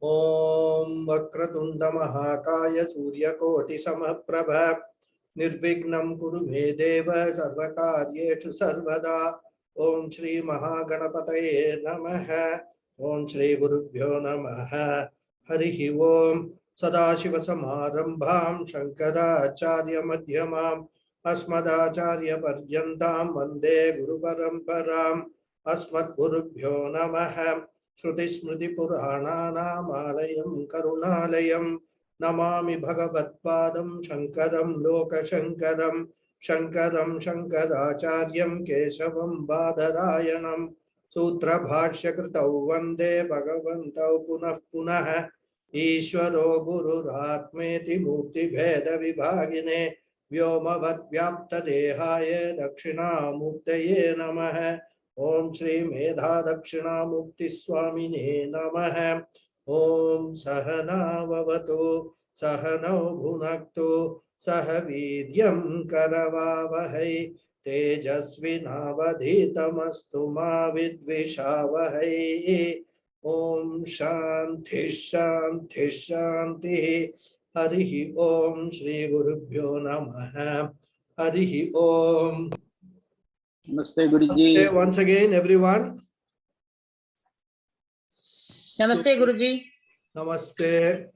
Om Vakratunda Mahakaya Suryakoti Samaprabha Nirvignam Kuru Me Deva Sarvakaryeshu Sarvada. Om Shri Mahaganapataye Namaha. Om Shri Gurubhyo Namaha. Harihi Om Sadashiva Samarambham Shankaracharya Madhyamam Asmadacharya Paryantam Vande Guru Paramparam Asmad Gurubhyo Namaha. Shruti Smriti Puranaanamayam Karunalayam Namami Bhagavatpadam Shankaram Lokashankaram Shankaram Shankaracharyam Keshavam Badarayanam Sutra Bhashya Kritau Vande Bhagavantau Punah Punah Ishwaro Guru Ratmeti Mukti Bheda Vibhagine Vyomavad Vyapta Dehaye Dakshina Muktaye Namaha Om Shri Medha Dakshina Mukti Swamine Namaha. Om Sahana Vavatu Sahano Bhunaktu Sahavidyam Karavavahai Tejasvinavadhitamastu ma vidvishavahai. Om Shanti Shanti Shanti. Harihi Om Shri Gurubhyo Namaha. Harihi Om. Namaste Guruji. Once again, everyone. Namaste Guruji. Namaste.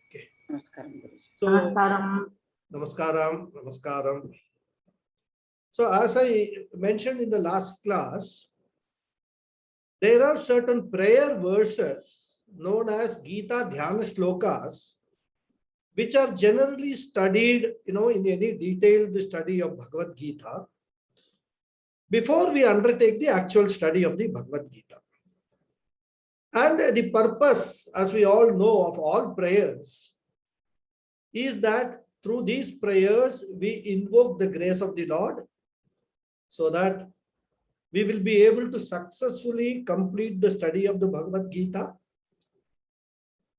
Okay. Namaskaram Guruji. So, Namaskaram. Namaskaram. So, as I mentioned in the last class, there are certain prayer verses known as Gita Dhyana Shlokas, which are generally studied, in any detailed study of Bhagavad Gita before we undertake the actual study of the Bhagavad Gita. And the purpose, as we all know, of all prayers is that through these prayers we invoke the grace of the Lord so that we will be able to successfully complete the study of the Bhagavad Gita.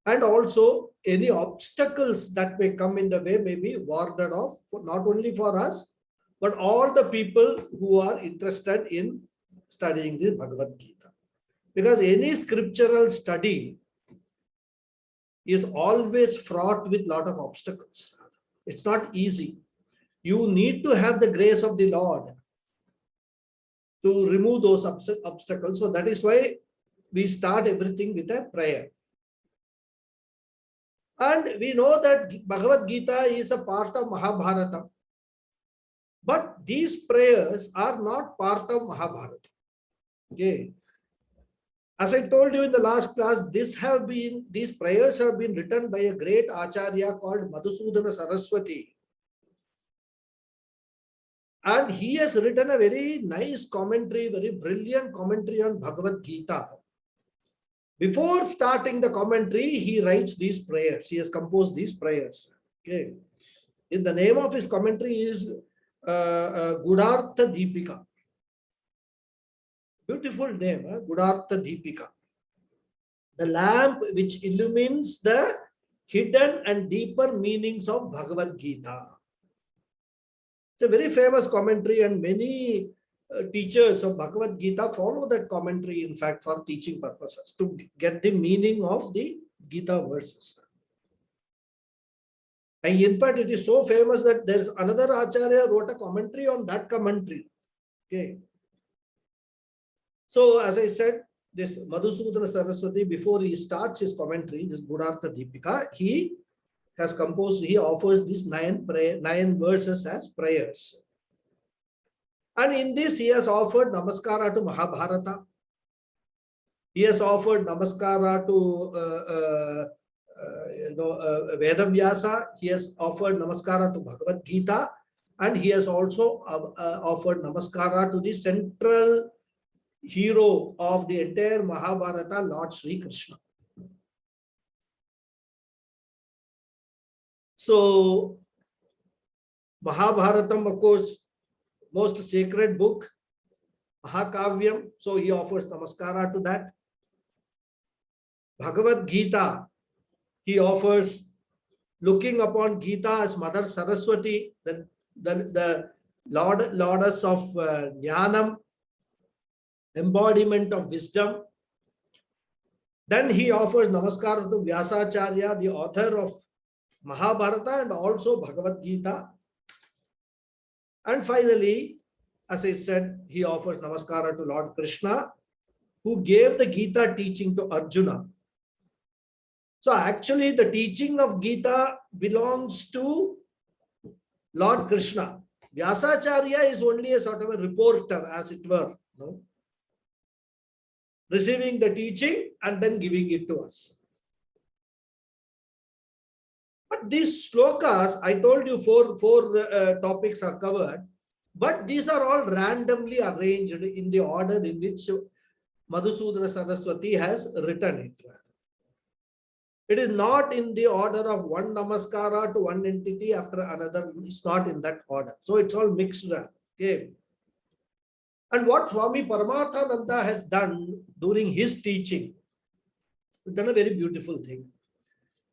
And also any obstacles that may come in the way may be warded off, not only for us, but all the people who are interested in studying the Bhagavad Gita. Because any scriptural study is always fraught with a lot of obstacles. It's not easy. You need to have the grace of the Lord to remove those obstacles. So that is why we start everything with a prayer. And we know that Bhagavad Gita is a part of Mahabharata. But these prayers are not part of Mahabharata. Okay. As I told you in the last class, these prayers have been written by a great Acharya called Madhusudana Saraswati. And he has written a very nice commentary, very brilliant commentary on Bhagavad Gita. Before starting the commentary, he writes these prayers. He has composed these prayers. Okay. In the name of his commentary is Gudartha Deepika. Beautiful name, Gudartha Deepika. The lamp which illumines the hidden and deeper meanings of Bhagavad Gita. It's a very famous commentary, and many teachers of Bhagavad Gita follow that commentary, in fact, for teaching purposes, to get the meaning of the Gita verses. And in fact, it is so famous that there's another Acharya wrote a commentary on that commentary. Okay. So, as I said, this Madhusudana Saraswati, before he starts his commentary, this Gudartha Deepika, he has composed, he offers these 9 verses as prayers. And in this, he has offered Namaskara to Mahabharata. He has offered Namaskara to Vedavyasa. He has offered Namaskara to Bhagavad Gita. And he has also offered Namaskara to the central hero of the entire Mahabharata, Lord Sri Krishna. So, Mahabharatam, of course, most sacred book, Mahakavyam, so he offers Namaskara to that. Bhagavad Gita, he offers, looking upon Gita as Mother Saraswati, the Lordess of Jnanam, embodiment of wisdom. Then he offers namaskar to Vyasacharya, the author of Mahabharata and also Bhagavad Gita. And finally, as I said, he offers namaskara to Lord Krishna, who gave the Gita teaching to Arjuna. So actually, the teaching of Gita belongs to Lord Krishna. Vyasacharya is only a sort of a reporter, as it were, no? Receiving the teaching and then giving it to us. But these slokas, I told you four topics are covered, but these are all randomly arranged in the order in which Madhusudana Saraswati has written it. It is not in the order of one namaskara to one entity after another. It's not in that order. So it's all mixed. Okay. And what Swami Paramarthananda has done during his teaching, he's done a very beautiful thing.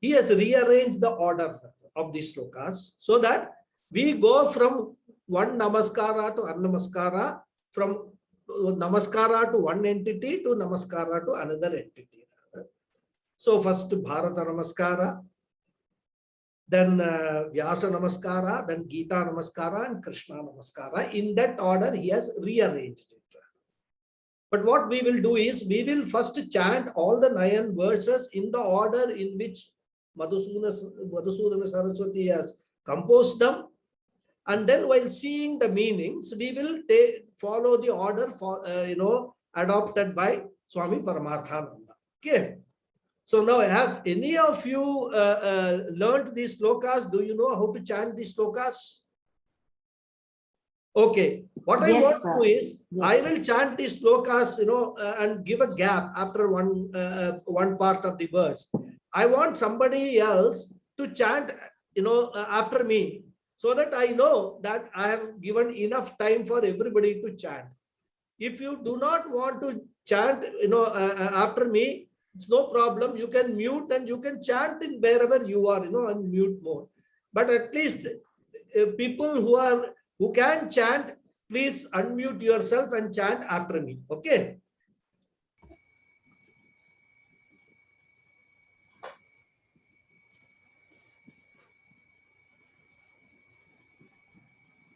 He has rearranged the order of these slokas so that we go from one namaskara to annamaskara, from namaskara to one entity to namaskara to another entity. So first Bharata Namaskara, then Vyasa Namaskara, then Gita Namaskara and Krishna Namaskara. In that order, he has rearranged it. But what we will do is, we will first chant all the 9 verses in the order in which Madhusudana Saraswati has composed them. And then while seeing the meanings, we will follow the order adopted by Swami Paramarthananda. Okay. So now, have any of you learned these slokas? Do you know how to chant these slokas? Okay. What I want to do is, I will chant these slokas, and give a gap after one part of the verse. I want somebody else to chant, after me, so that I know that I have given enough time for everybody to chant. If you do not want to chant, after me, it's no problem. You can mute and you can chant in wherever you are, on mute mode. But at least people who can chant, please unmute yourself and chant after me. Okay.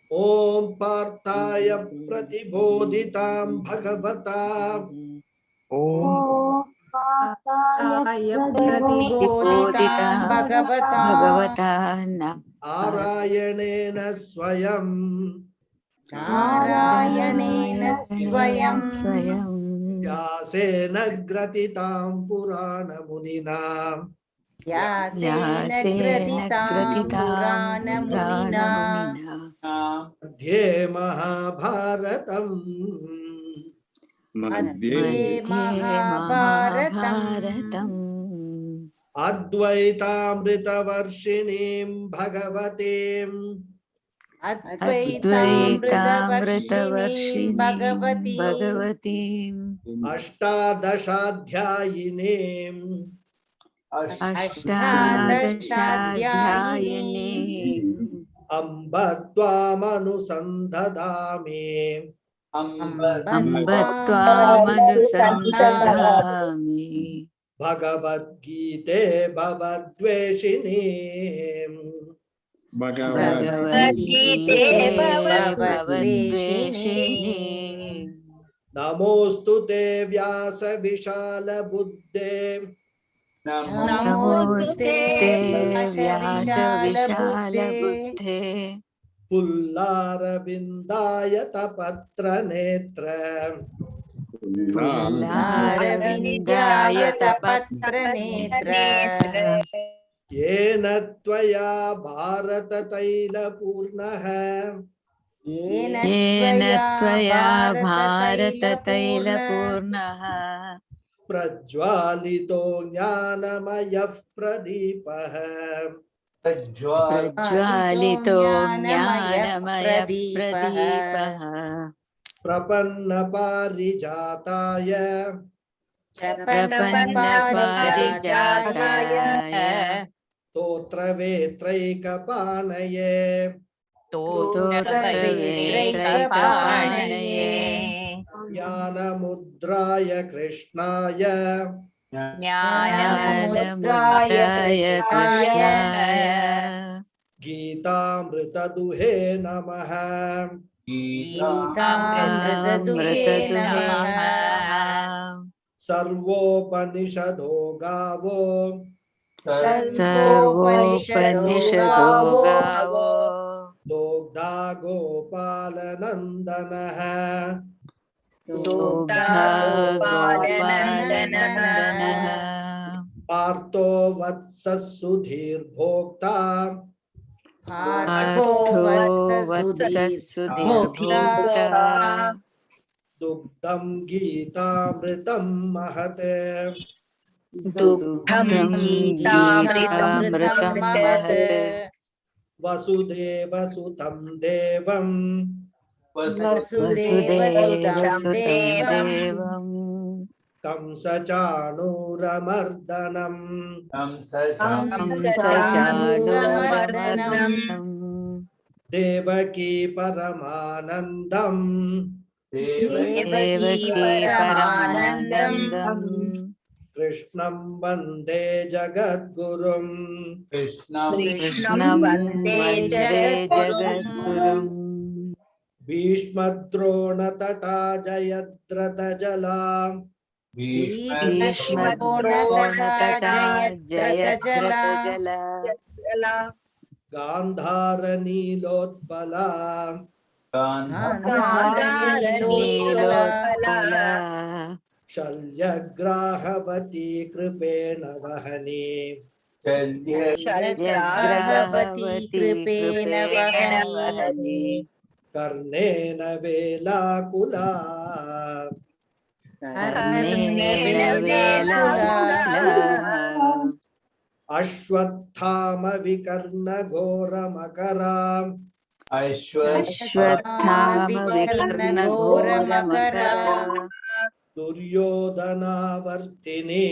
Om Parthaya Pratibodhitam Bhagavata. Om Pratibodhitam Bhagavata Arayanena Swayam Vyasena Gratitam Purana Munina Madhye Mahabharatam Advaitamritavarshinim Bhagavatim Advaitamritavarshini Bhagavatim Ashtadashadhyayinim Ashtadashadhyayinim Amba Tvamanusandadami Ambatvamanusandadami Bhagavad Gita Bhavadveshinim Bhagavad Gita Bhavadveshinim Namostute Vyasa Vishala Buddhe Namoste Vyasa Vishala Buddhe Pullara Vindayata Patra Netra Pullarvindayata Patra Netra Yena Tvaya Bharata Taila Purnaha Yena Tvaya Bharata Taila Purnaha Prajwalito Jnanamaya Pradipaha Prajwalito Jnanamaya Pradipaha Prapanna Parijataya Prapanna Parijataya Totra Vetraika Panaye Jnana Mudraya Krishnaya ज्ञानमुद्राय कृष्णाय गीतामृतदुहे नमः। गीतामृतदुहे नमः। सर्वोपनिषदो गावो सर्वोपनिषदो गावो दोग्धा गोपालनन्दनः। दुग्धा गोपालनन्दनः। पार्थो वत्सः सुधीर्भोक्ता पार्थो वत्सः सुधीर्भोक्ता दुग्धं गीतामृतं महत्। दुग्धं गीतामृतं महत्। वसुदेवसुतं देवं वसुदेवसुतं देवं कंसचाणूरमर्दनम् कंसचाणूरमर्दनम् देवकी परमानन्दम् देवकी परमानन्दम् कृष्णं वन्दे जगद्गुरुम्। कृष्णं वन्दे जगद्गुरुम्। भीष्मद्रोणतटा जयद्रथजला भीष्मद्रोणतटा जयद्रथजला गान्धारनीलोत्पला नीलोत्पला शल्यग्राहवती कृपेण वहनी शल्यग्राहवती कृपेण वहनी कर्णेन वेलाकुला कर्णेन वेलाकुला अश्वत्थामविकर्णघोरमकरा अश्वत्थामविकर्णघोरमकरा दुर्योधनावर्तिनी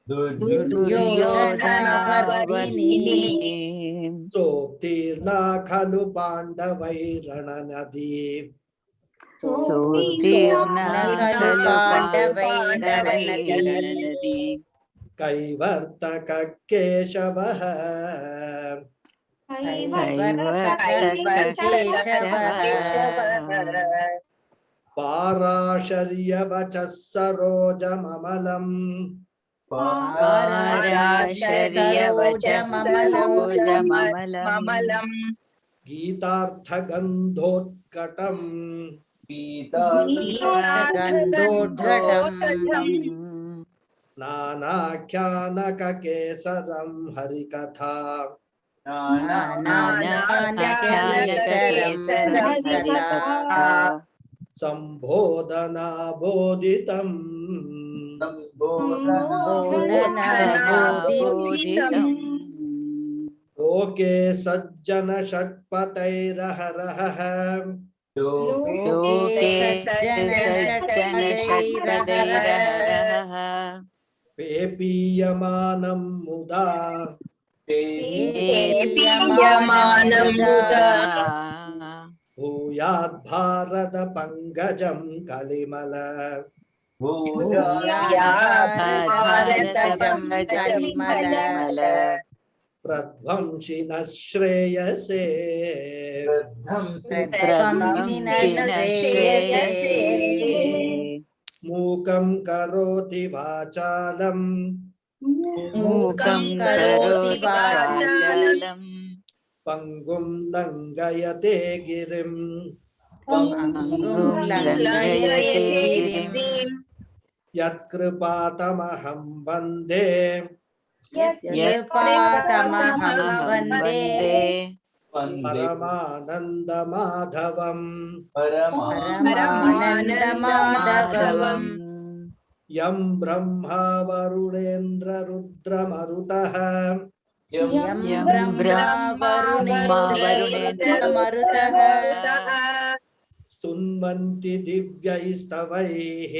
दुर्योधनावर्तिनी सोत्तीर्णा खलु पाण्डवैरणनदी सोत्तीर्णा खलु पाण्डवैरणनदी कैवर्तक केशवः पाराशर्यवचः सरोजममलम् पाराशर्यवचः गीतार्थगन्धोत्कटम् नानाख्यानककेसरं हरिकथा सम्बोधनाबोधितम् लोके सज्जन षट्पतैरहरः लोके सज्जन षट्पदैरहरः पेपीयमानं मुदा भूयात् भारत पंकजं कलिमल प्रध्वंसिनः श्रेयसे मूकं करोति वाचालम् पंगुं लंघयते गिरिम् यत्कृपातमहं वन्दे परमानन्दमाधवम् यं ब्रह्मा वरुणेन्द्र रुद्रमरुतः स्तुन्वन्ति दिव्यैस्तवैः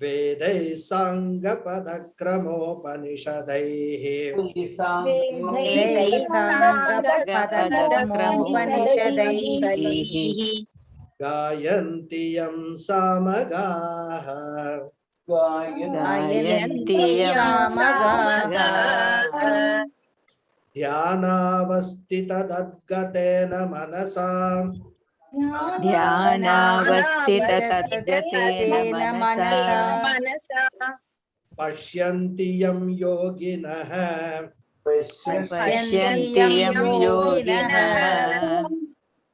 वेदैः साङ्गपदक्रमोपनिषदैः गायन्ति यं सामगाः गायन्ति यं सामगाः ध्यानावस्थितदद्गतेन मनसा ध्यानावस्थिततद्गतेन मनसा पश्यन्ति यं योगिनः पश्यन्ति यं योगिनः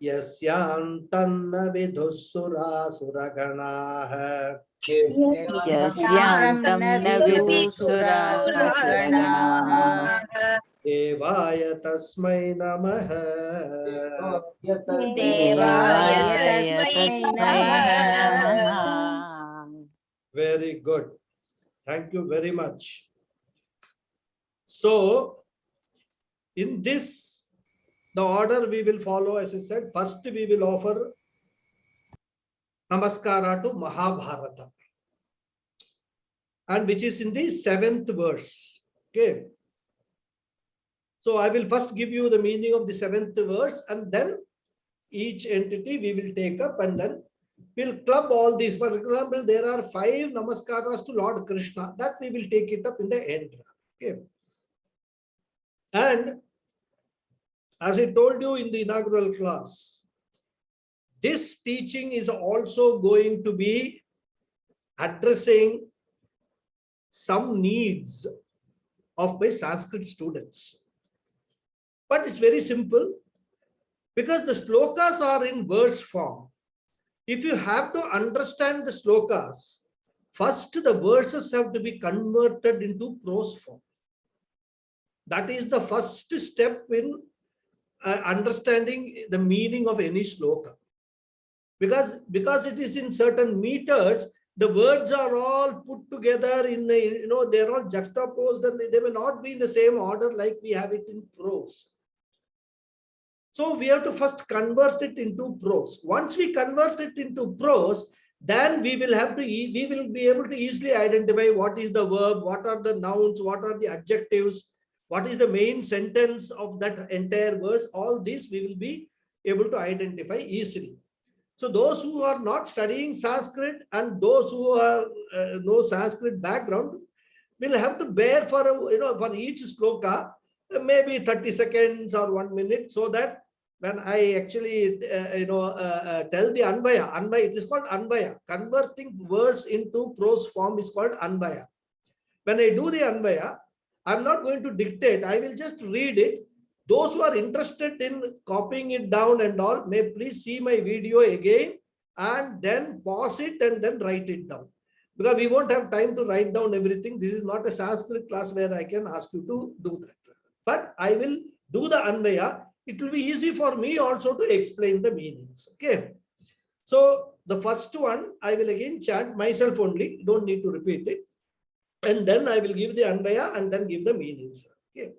यस्यान्तन्न विदुःसुरासुरगणाः यस्यान्तं न विदुःसुरासुरगणाः देवाय तस्मै नमः देवाय तस्मै नमः। Very good. Thank you very much. So, in this, the order we will follow, as I said, first we will offer Namaskara to Mahabharata, and which is in the 7th verse. Okay. So I will first give you the meaning of the 7th verse, and then each entity we will take up, and then we'll club all these. For example, there are 5 Namaskaras to Lord Krishna. That we will take it up in the end. Okay. And as I told you in the inaugural class, this teaching is also going to be addressing some needs of my Sanskrit students. But it's very simple, because the slokas are in verse form. If you have to understand the slokas, first the verses have to be converted into prose form. That is the first step in understanding the meaning of any sloka. Because it is in certain meters, the words are all put together in a, they're all juxtaposed, and they may not be in the same order like we have it in prose. So we have to first convert it into prose. Once we convert it into prose, then we will be able to easily identify what is the verb, what are the nouns, what are the adjectives, what is the main sentence of that entire verse. All these we will be able to identify easily. So those who are not studying Sanskrit and those who are no Sanskrit background will have to bear for for each sloka maybe 30 seconds or 1 minute, so that when I actually tell the Anvaya, it is called Anvaya. Converting verse into prose form is called Anvaya. When I do the Anvaya, I'm not going to dictate. I will just read it. Those who are interested in copying it down and all may please see my video again and then pause it and then write it down. Because we won't have time to write down everything. This is not a Sanskrit class where I can ask you to do that. But I will do the Anvaya. It will be easy for me also to explain the meanings. Okay. So the first one, I will again chant myself only. Don't need to repeat it. And then I will give the Anvaya and then give the meanings. Okay.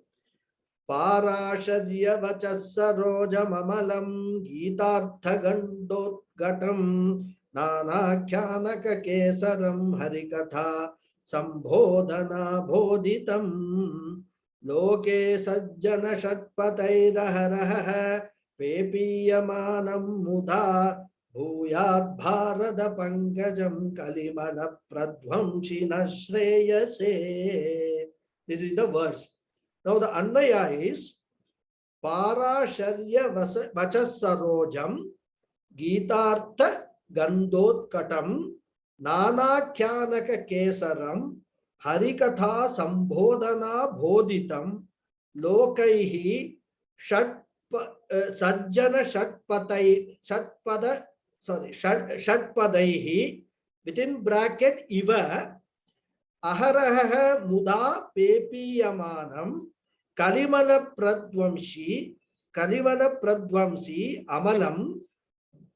Parasharya vachasarojam amalam Gitartha gandotgatam Nanakyanaka kesaram harikatha Sambodhana bodhitam Loke sajjana shatpatairaharaha Pepiyamanam mudha Bhuyat bharada pankajam Kalimala pradvamshina shreyase. This is the verse. Now the Anvaya is Parasharya vachasarojam Gitartha gandotkatam Nanakyanaka kesaram Harikatha sambodhana bodhitam Lokaihi sajjana shatpadaihi within bracket iva aharaha muda pepiyamanam Kalimala pradvamsi amalam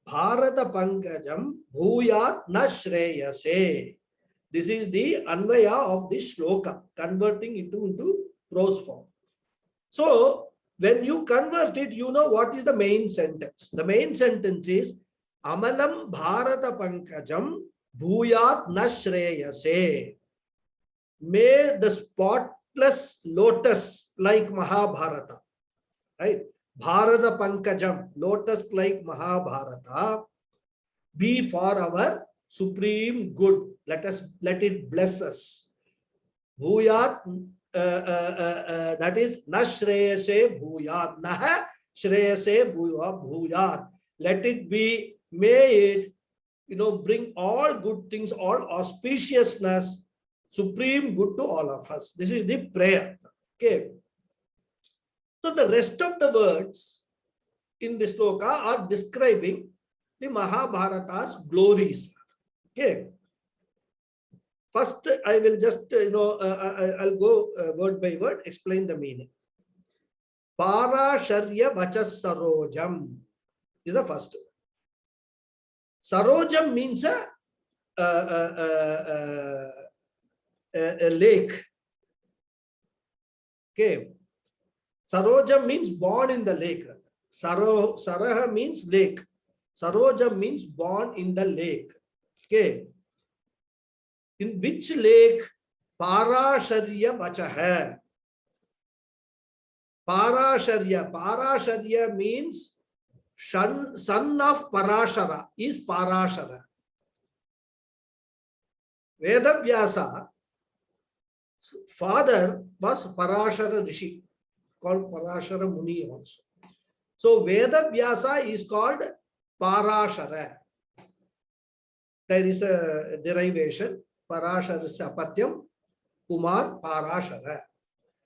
Bharata pankajam bhuyat na shreyase. This is the Anvaya of this shloka, converting it into prose form. So when you convert it, you know what is the main sentence. The main sentence is Amalam Bharata pankajam bhuyat na shreyase. May the spotless lotus like Mahabharata, right? Bharata pankajam, lotus like Mahabharata, be for our supreme good. Let it bless us. Bhuyat, that is na shreyase bhuyat, nah shreyase bhuyat. Let it be, may it, bring all good things, all auspiciousness, supreme good to all of us. This is the prayer. Okay. So the rest of the words in this sloka are describing the Mahabharata's glories. Okay. First, I will just, I'll go word by word, explain the meaning. Parasharya vachas sarojam is the first. Sarojam means a lake. Okay. Sarojam means born in the lake. Saraha means lake. Sarojam means born in the lake. Okay. In which lake? Parasharya vachaha. Parasharya. Parasharya means son of Parashara is Parashara. Vedavyasa father was Parashara Rishi, called Parashara Muni also. So Vedavyasa is called Parashara. There is a derivation. Parashara Sapatyam Kumar Parashara.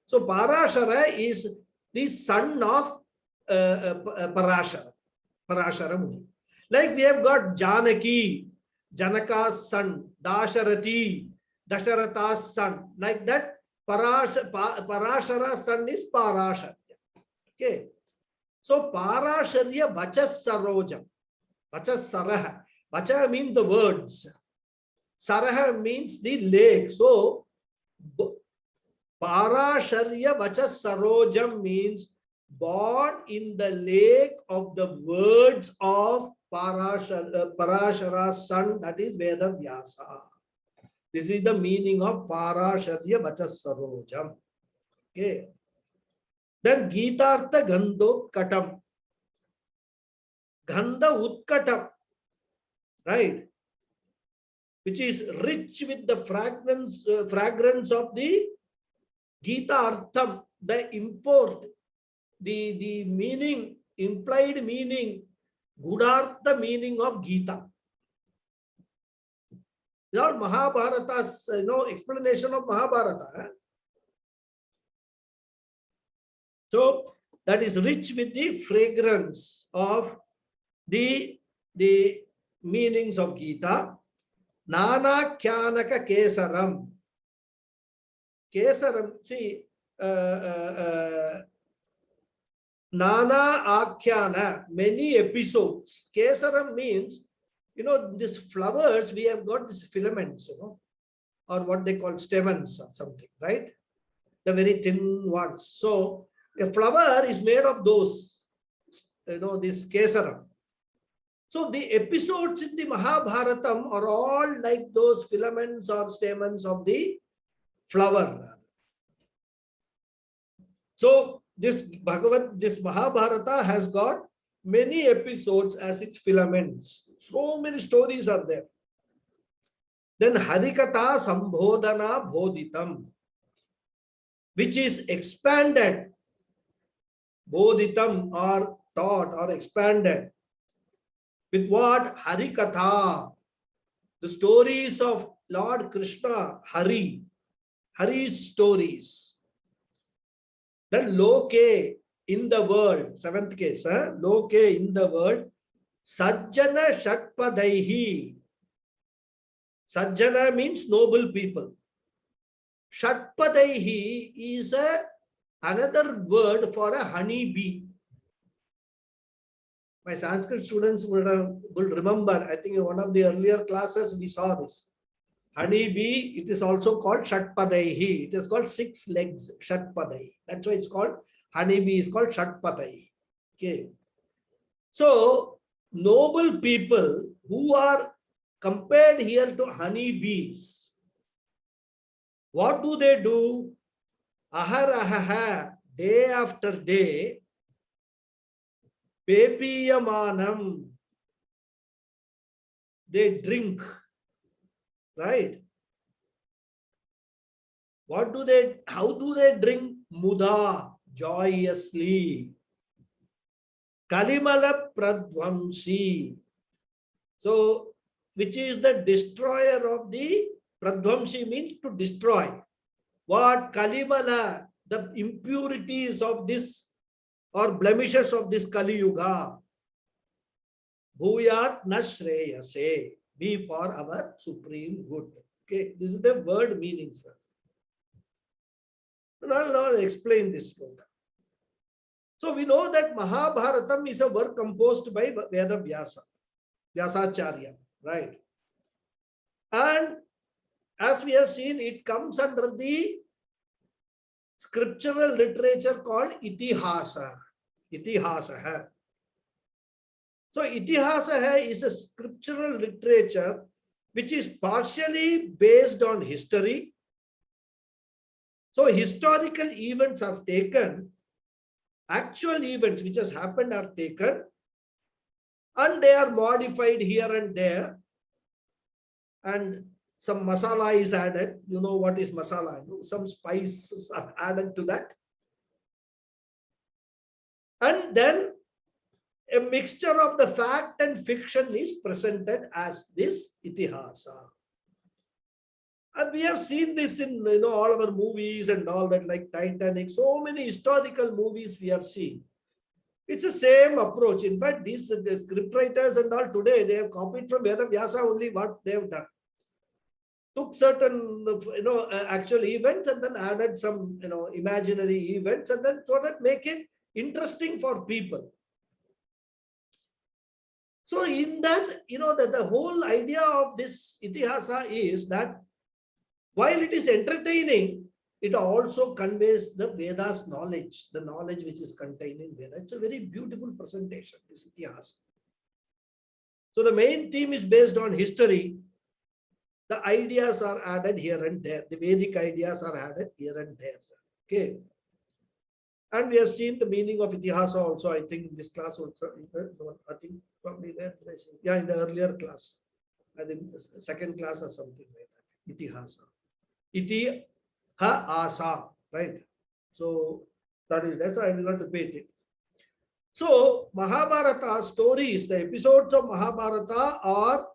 So Parashara is the son of Parashara Muni. Like we have got Janaki, Janaka's son, Dasharati, Dasharatha's son. Like that, Parashara's son is Parasharya. Okay. So Parasharya Vachas Sarojam. Vachas Saraha. Vacha means the words. Saraha means the lake. So Parasharya Vachas Sarojam means born in the lake of the words of Parashara's son, that is Vedavyasa. This is the meaning of Parasharya Vachas Sarojam. Okay. Then Gitartha Gandhotkatam. Gandha Utkatam. Right? Which is rich with the fragrance of the Gita Artham, the import, the meaning, implied meaning, Gudartha meaning of Gita. These are Mahabharata's, explanation of Mahabharata. So that is rich with the fragrance of the meanings of Gita. Nana Kyanaka Kesaram. Kesaram, see, Nana Akhyana, many episodes. Kesaram means, these flowers, we have got these filaments, or what they call stamens or something, right? The very thin ones. So a flower is made of those, this Kesaram. So the episodes in the Mahabharatam are all like those filaments or stamens of the flower. So this Bhagavad, this Mahabharata has got many episodes as its filaments. So many stories are there. Then Harikatha Sambodhana Bodhitam, which is expanded. Bodhitam or taught or expanded. With what? Harikatha. The stories of Lord Krishna, Hari's stories. Then Loke, in the world, seventh case, Loke, in the world, Sajjana Shatpadaihi. Sajjana means noble people. Shatpadaihi is another word for a honey bee. My Sanskrit students will remember, I think in one of the earlier classes we saw this. Honey bee, it is also called Shatpadaihi. It is called 6 legs, Shatpadaihi. That's why it's called, honey bee is called Shatpadaihi. Okay. So, noble people who are compared here to honey bees, what do they do? Aharaha, day after day, Pepiyamanam, they drink, right? How do they drink? Mudha, joyously. Kalimala Pradvamsi. So, which is the destroyer of the Pradvamsi means to destroy. What? Kalimala, the impurities of this or blemishes of this Kali Yuga. Bhuyat Nashreyase, be for our supreme good. Okay, this is the word meaning, sir. And I'll explain this sloka. So we know that Mahabharatam is a work composed by Veda Vyasacharya, right? And as we have seen, it comes under the scriptural literature called Itihasa. Itihasaha. So Itihasaha is a scriptural literature which is partially based on history. So historical events are taken, actual events which has happened are taken, and they are modified here and there, and some masala is added. You know what is masala? Some spices are added to that. And then a mixture of the fact and fiction is presented as this Itihasa. And we have seen this in all our movies and all that, like Titanic. So many historical movies we have seen. It's the same approach. In fact, the script writers and all today, they have copied from Veda Vyasa only what they have done. Took certain actual events and then added some imaginary events, and then so that make it interesting for people. So in that, that the whole idea of this Itihasa is that while it is entertaining, it also conveys the Vedas knowledge, the knowledge which is contained in Veda. It's a very beautiful presentation, this Itihasa. So the main theme is based on history. The ideas are added here and there. The Vedic ideas are added here and there. Okay. And we have seen the meaning of Itihasa also, I think, in this class also. I think probably there. Yeah, in the earlier class. I think second class or something like that. Itihasa. Iti-ha-asa, right? So that is, that's why I will not repeat it. So Mahabharata stories, the episodes of Mahabharata are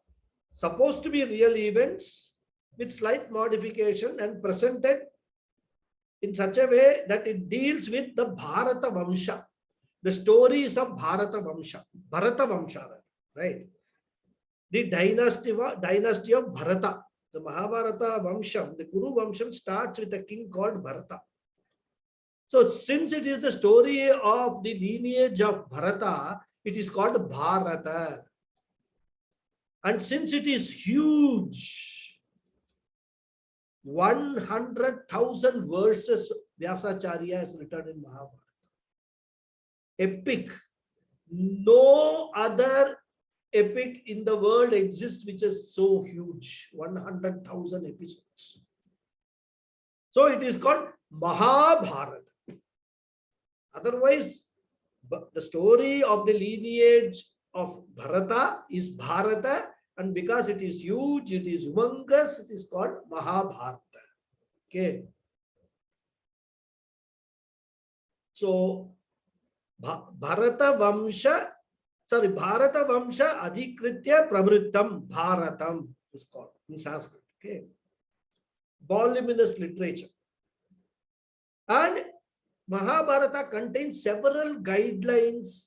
supposed to be real events with slight modification and presented in such a way that it deals with the Bharata Vamsha, the stories of Bharata Vamsha, Bharata Vamsha, right? The dynasty of Bharata. The Mahabharata Vamsham, the Kuru Vamsham starts with a king called Bharata. So since it is the story of the lineage of Bharata, it is called Bharata. And since it is huge, 100,000 verses Vyasacharya has written in Mahabharata. Epic. No other epic in the world exists which is so huge, 100,000 episodes. So it is called Mahabharata. Otherwise, the story of the lineage of Bharata is Bharata, and because it is huge, it is humongous, it is called Mahabharata. Okay. So Bharata Vamsha Adhikritya Pravrittam Bharatam is called in Sanskrit. Okay. Voluminous literature. And Mahabharata contains several guidelines,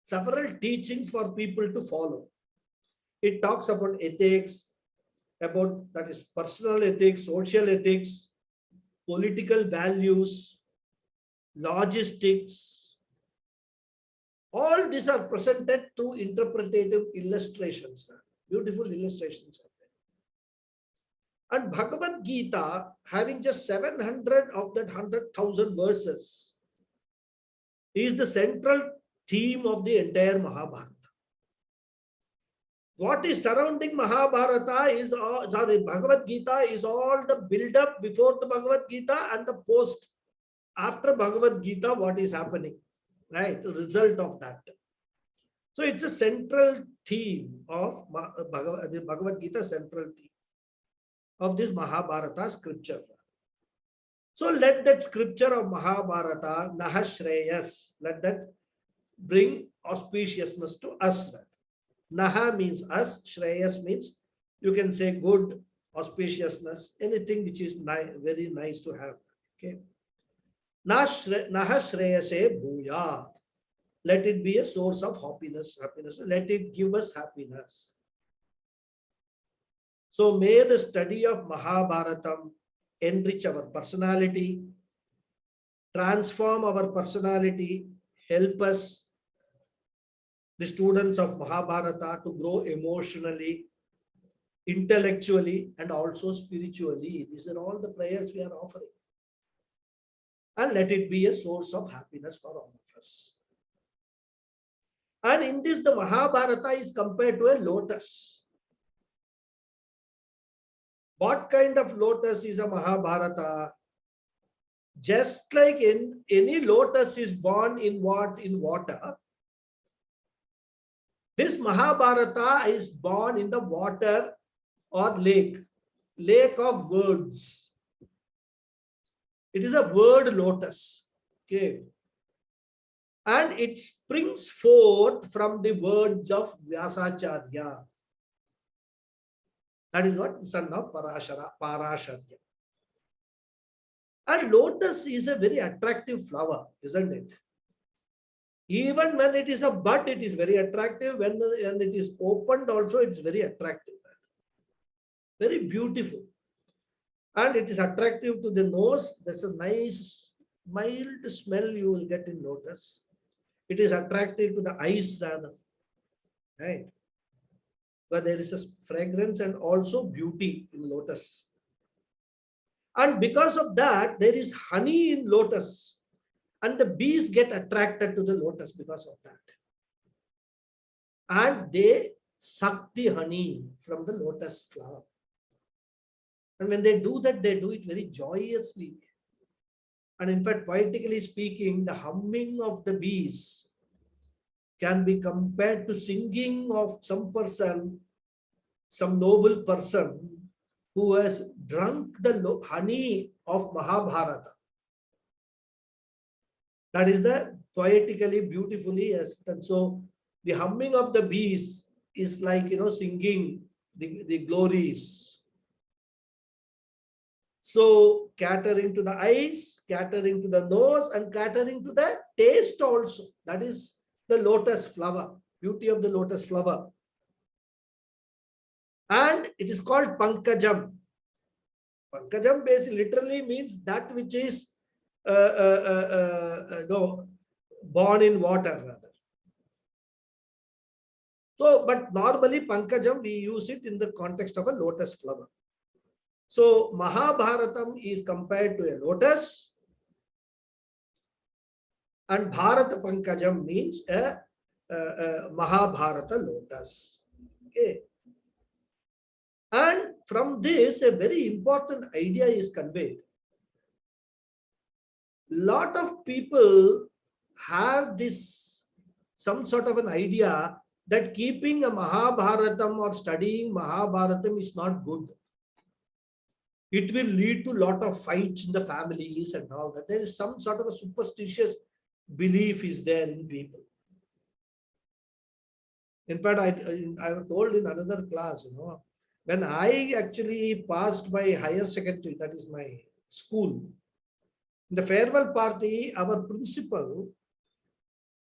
several teachings for people to follow. It talks about ethics, about that is personal ethics, social ethics, political values, logistics. All these are presented through interpretative illustrations, beautiful illustrations. And Bhagavad Gita, having just 700 of that 100,000 verses, is the central theme of the entire Mahabharata. What is surrounding Mahabharata is, Bhagavad Gita is all the build-up before the Bhagavad Gita and the post after Bhagavad Gita, what is happening, right? The result of that. So it's a central theme of the Bhagavad Gita, central theme of this Mahabharata scripture. So let that scripture of Mahabharata, Nahashreyas, let that bring auspiciousness to us. Naha means us, Shreyas means you can say good, auspiciousness, anything which is very nice to have. Okay. Nahashreyase bhuya. Let it be a source of happiness. Let it give us happiness. So may the study of Mahabharatam enrich our personality, transform our personality, help us, the students of Mahabharata, to grow emotionally, intellectually, and also spiritually. These are all the prayers we are offering. And let it be a source of happiness for all of us. And in this, the Mahabharata is compared to a lotus. What kind of lotus is a Mahabharata? Just like in any lotus is born in what? In water. This Mahabharata is born in the water or lake of words. It is a word lotus. Okay. And it springs forth from the words of Vyasacharya. That is what? Son of Parasharya. And lotus is a very attractive flower, isn't it? Even when it is a bud, it is very attractive. When it is opened also, it is very attractive. Very beautiful. And it is attractive to the nose. There's a nice, mild smell you will get in lotus. It is attractive to the eyes rather. Right? But there is a fragrance and also beauty in lotus. And because of that, there is honey in lotus. And the bees get attracted to the lotus because of that. And they suck the honey from the lotus flower. And when they do that, they do it very joyously. And in fact, poetically speaking, the humming of the bees can be compared to singing of some person, some noble person who has drunk the honey of Mahabharata. That is the poetically, beautifully, yes. And so the humming of the bees is like, singing the glories. So catering to the eyes, catering to the nose, and catering to the taste also. That is the lotus flower, beauty of the lotus flower. And it is called Pankajam. Pankajam basically literally means that which is born in water rather. So, but normally Pankajam, we use it in the context of a lotus flower. So Mahabharatam is compared to a lotus, and Bharata Pankajam means a Mahabharata lotus. Okay. And from this, a very important idea is conveyed. Lot of people have this, some sort of an idea that keeping a Mahabharatam or studying Mahabharatam is not good. It will lead to a lot of fights in the families and all that. There is some sort of a superstitious belief is there in people. In fact, I was told in another class, when I actually passed my higher secondary, that is my school, in the farewell party, our principal,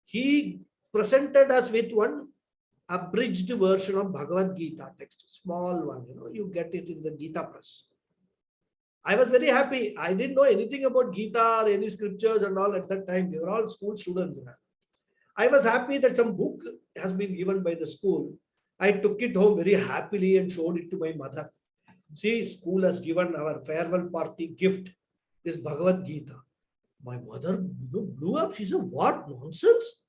he presented us with one abridged version of Bhagavad Gita text, small one, you get it in the Gita press. I was very happy. I didn't know anything about Gita or any scriptures and all at that time. We were all school students. I was happy that some book has been given by the school. I took it home very happily and showed it to my mother. See, school has given our farewell party gift, this Bhagavad Gita. My mother blew up. She said, what nonsense?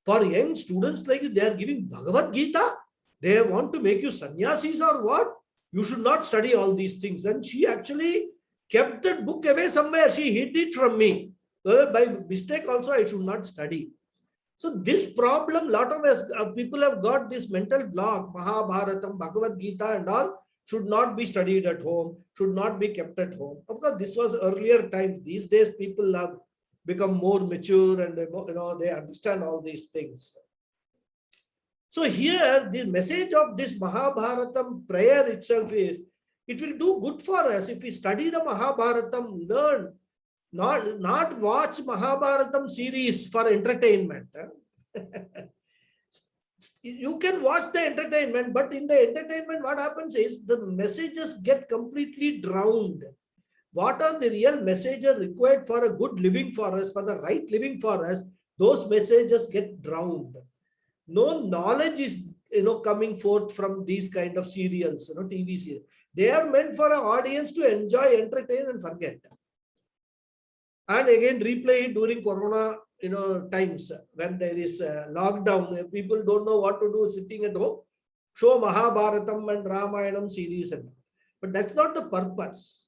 For young students like you, they are giving Bhagavad Gita. They want to make you sannyasis or what? You should not study all these things. And she actually kept that book away somewhere. She hid it from me. By mistake also, I should not study. So this problem, lot of us, people have got this mental block. Mahabharatam, Bhagavad Gita and all should not be studied at home, should not be kept at home. Of course, this was earlier times. These days, people have become more mature and they understand all these things. So here, the message of this Mahabharatam prayer itself is, it will do good for us if we study the Mahabharatam, learn, not watch Mahabharatam series for entertainment. You can watch the entertainment, but in the entertainment, what happens is the messages get completely drowned. What are the real messages required for a good living for us, for the right living for us? Those messages get drowned. No knowledge is coming forth from these kind of serials, TV serials. They are meant for an audience to enjoy, entertain, and forget. And again, replay it during Corona times when there is lockdown. People don't know what to do sitting at home. Show Mahabharatam and Ramayanam series. But that's not the purpose.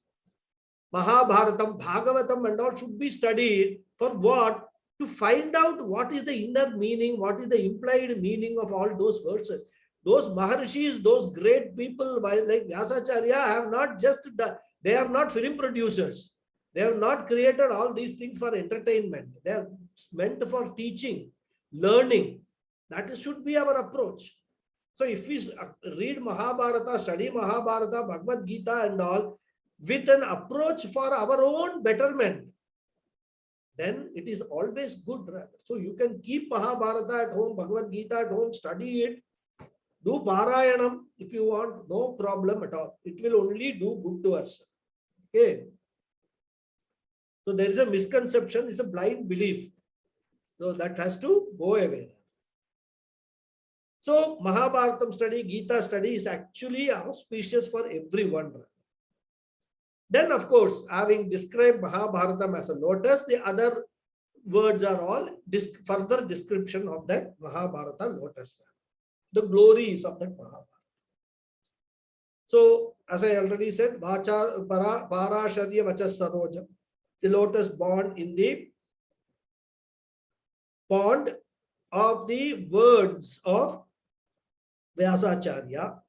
Mahabharatam, Bhagavatam and all should be studied for what? To find out what is the inner meaning, what is the implied meaning of all those verses. Those Maharishis, those great people like Acharya have not just, they are not film producers. They have not created all these things for entertainment. They are meant for teaching, learning. That should be our approach. So if we read Mahabharata, study Mahabharata, Bhagavad Gita and all, with an approach for our own betterment, then it is always good. So you can keep Mahabharata at home, Bhagavad Gita at home, study it, do Parayanam if you want, no problem at all. It will only do good to us. Okay. So there is a misconception, it's a blind belief. So that has to go away. So Mahabharatam study, Gita study is actually auspicious for everyone. Then of course, having described Mahabharatam as a lotus, the other words are all further description of that Mahabharata lotus. The glories of that Mahabharata. So as I already said, Vacha Parasharya Vachas Sarojam, the lotus born in the pond of the words of Vyasacharya.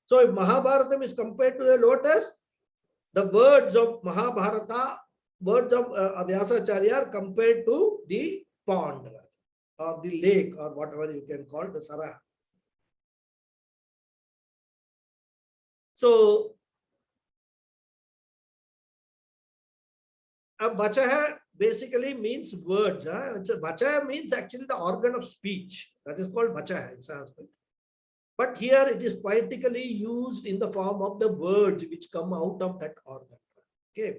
So if Mahabharatam is compared to the lotus, the words of Mahabharata, words of Vyasacharya are compared to the pond or the lake or whatever you can call the Sara. So Vachaha basically means words. Vachaha means actually the organ of speech. That is called Vachaha in Sanskrit. But here it is poetically used in the form of the words which come out of that organ. Okay.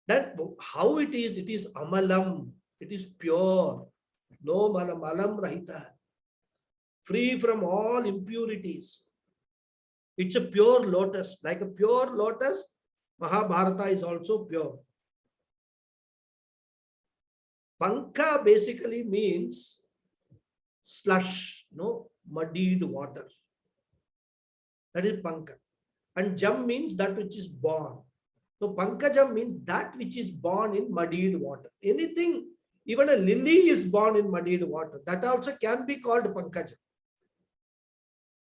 Then how it is amalam. It is pure. No malam, malam rahita. Free from all impurities. It's a pure lotus. Like a pure lotus, Mahabharata is also pure. Panka basically means slush, muddied water. That is Panka. And Jam means that which is born. So Pankajam means that which is born in muddied water. Anything, even a lily is born in muddied water. That also can be called Pankajam.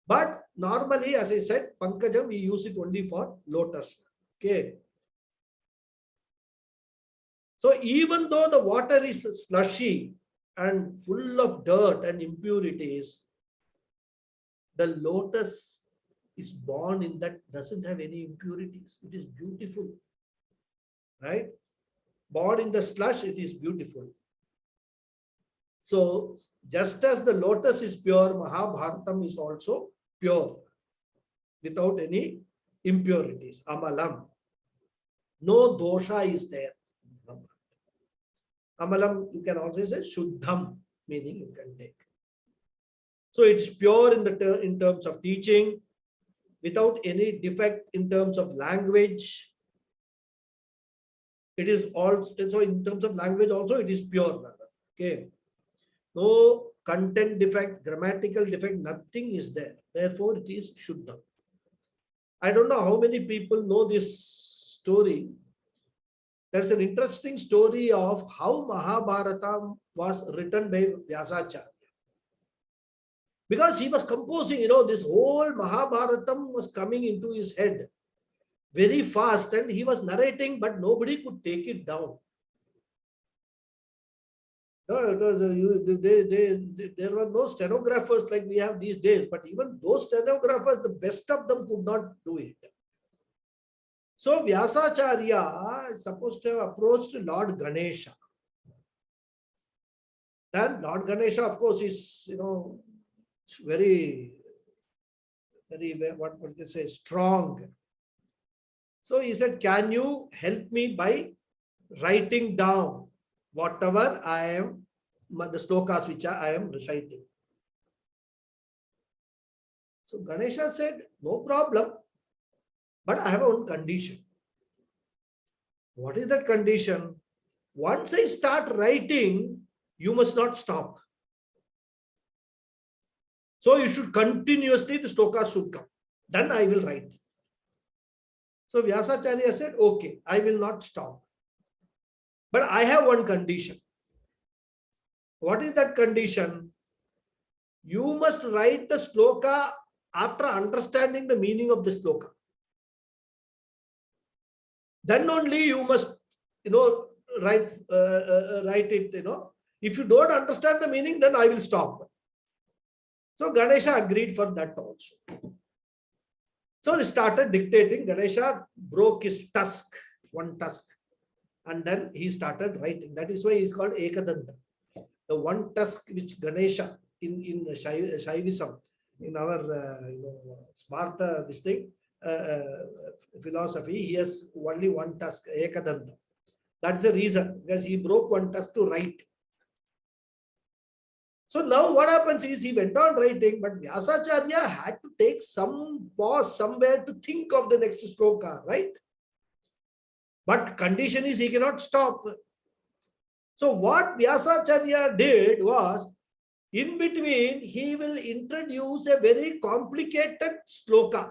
But normally, as I said, Pankajam, we use it only for lotus. Okay. So even though the water is slushy and full of dirt and impurities, the lotus is born in that, doesn't have any impurities. It is beautiful. Right? Born in the slush, it is beautiful. So just as the lotus is pure, Mahabharatam is also pure, without any impurities. Amalam. No dosha is there. Amalam, you can also say Shuddham, meaning you can take. So it's pure in terms of teaching, without any defect in terms of language. It is also, so in terms of language also, it is pure. Okay. No content defect, grammatical defect, nothing is there. Therefore, it is Shuddha. I don't know how many people know this story there's an interesting story of how Mahabharata was written by Vyasacharya. Because he was composing, this whole Mahabharatam was coming into his head very fast, and he was narrating, but nobody could take it down. No, it was, there were no stenographers like we have these days, but even those stenographers, the best of them could not do it. So Vyasacharya is supposed to have approached Lord Ganesha. Then Lord Ganesha, of course, is very, what would they say, strong. So he said, can you help me by writing down whatever I am, the slokas which I am reciting? So Ganesha said, no problem, but I have one condition. What is that condition? Once I start writing, you must not stop. So you should continuously, the slokas should come. Then I will write. So Vyasacharya said, okay, I will not stop. But I have one condition. What is that condition? You must write the sloka after understanding the meaning of the sloka. Then only you must, write it, If you don't understand the meaning, then I will stop. So Ganesha agreed for that also. So they started dictating. Ganesha broke his tusk, one tusk, and then he started writing. That is why he is called Ekadanta. The one tusk which Ganesha in Shaivism, in our Smartha, this thing, philosophy, he has only one tusk, Ekadanta. That's the reason, because he broke one tusk to write. So now what happens is he went on writing, but Vyasacharya had to take some pause somewhere to think of the next sloka, right? But condition is he cannot stop. So what Vyasacharya did was, in between, he will introduce a very complicated sloka.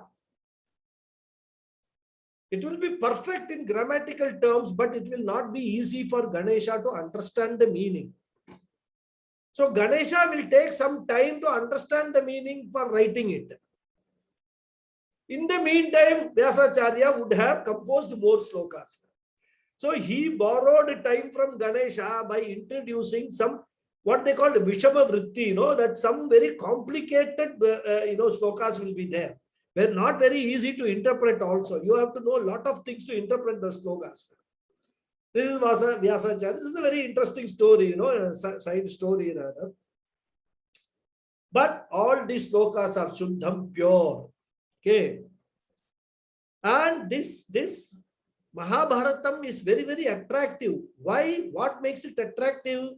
It will be perfect in grammatical terms, but it will not be easy for Ganesha to understand the meaning. So Ganesha will take some time to understand the meaning for writing it. In the meantime, Vyasacharya would have composed more slokas. So he borrowed time from Ganesha by introducing some, what they call Vishama Vritti, that some very complicated, slokas will be there. They're not very easy to interpret also. You have to know a lot of things to interpret the slokas. This is Vyasacharya. This is a very interesting story, a side story rather. But all these slokas are Shuddham, pure. Okay. And this Mahabharatam is very, very attractive. Why? What makes it attractive?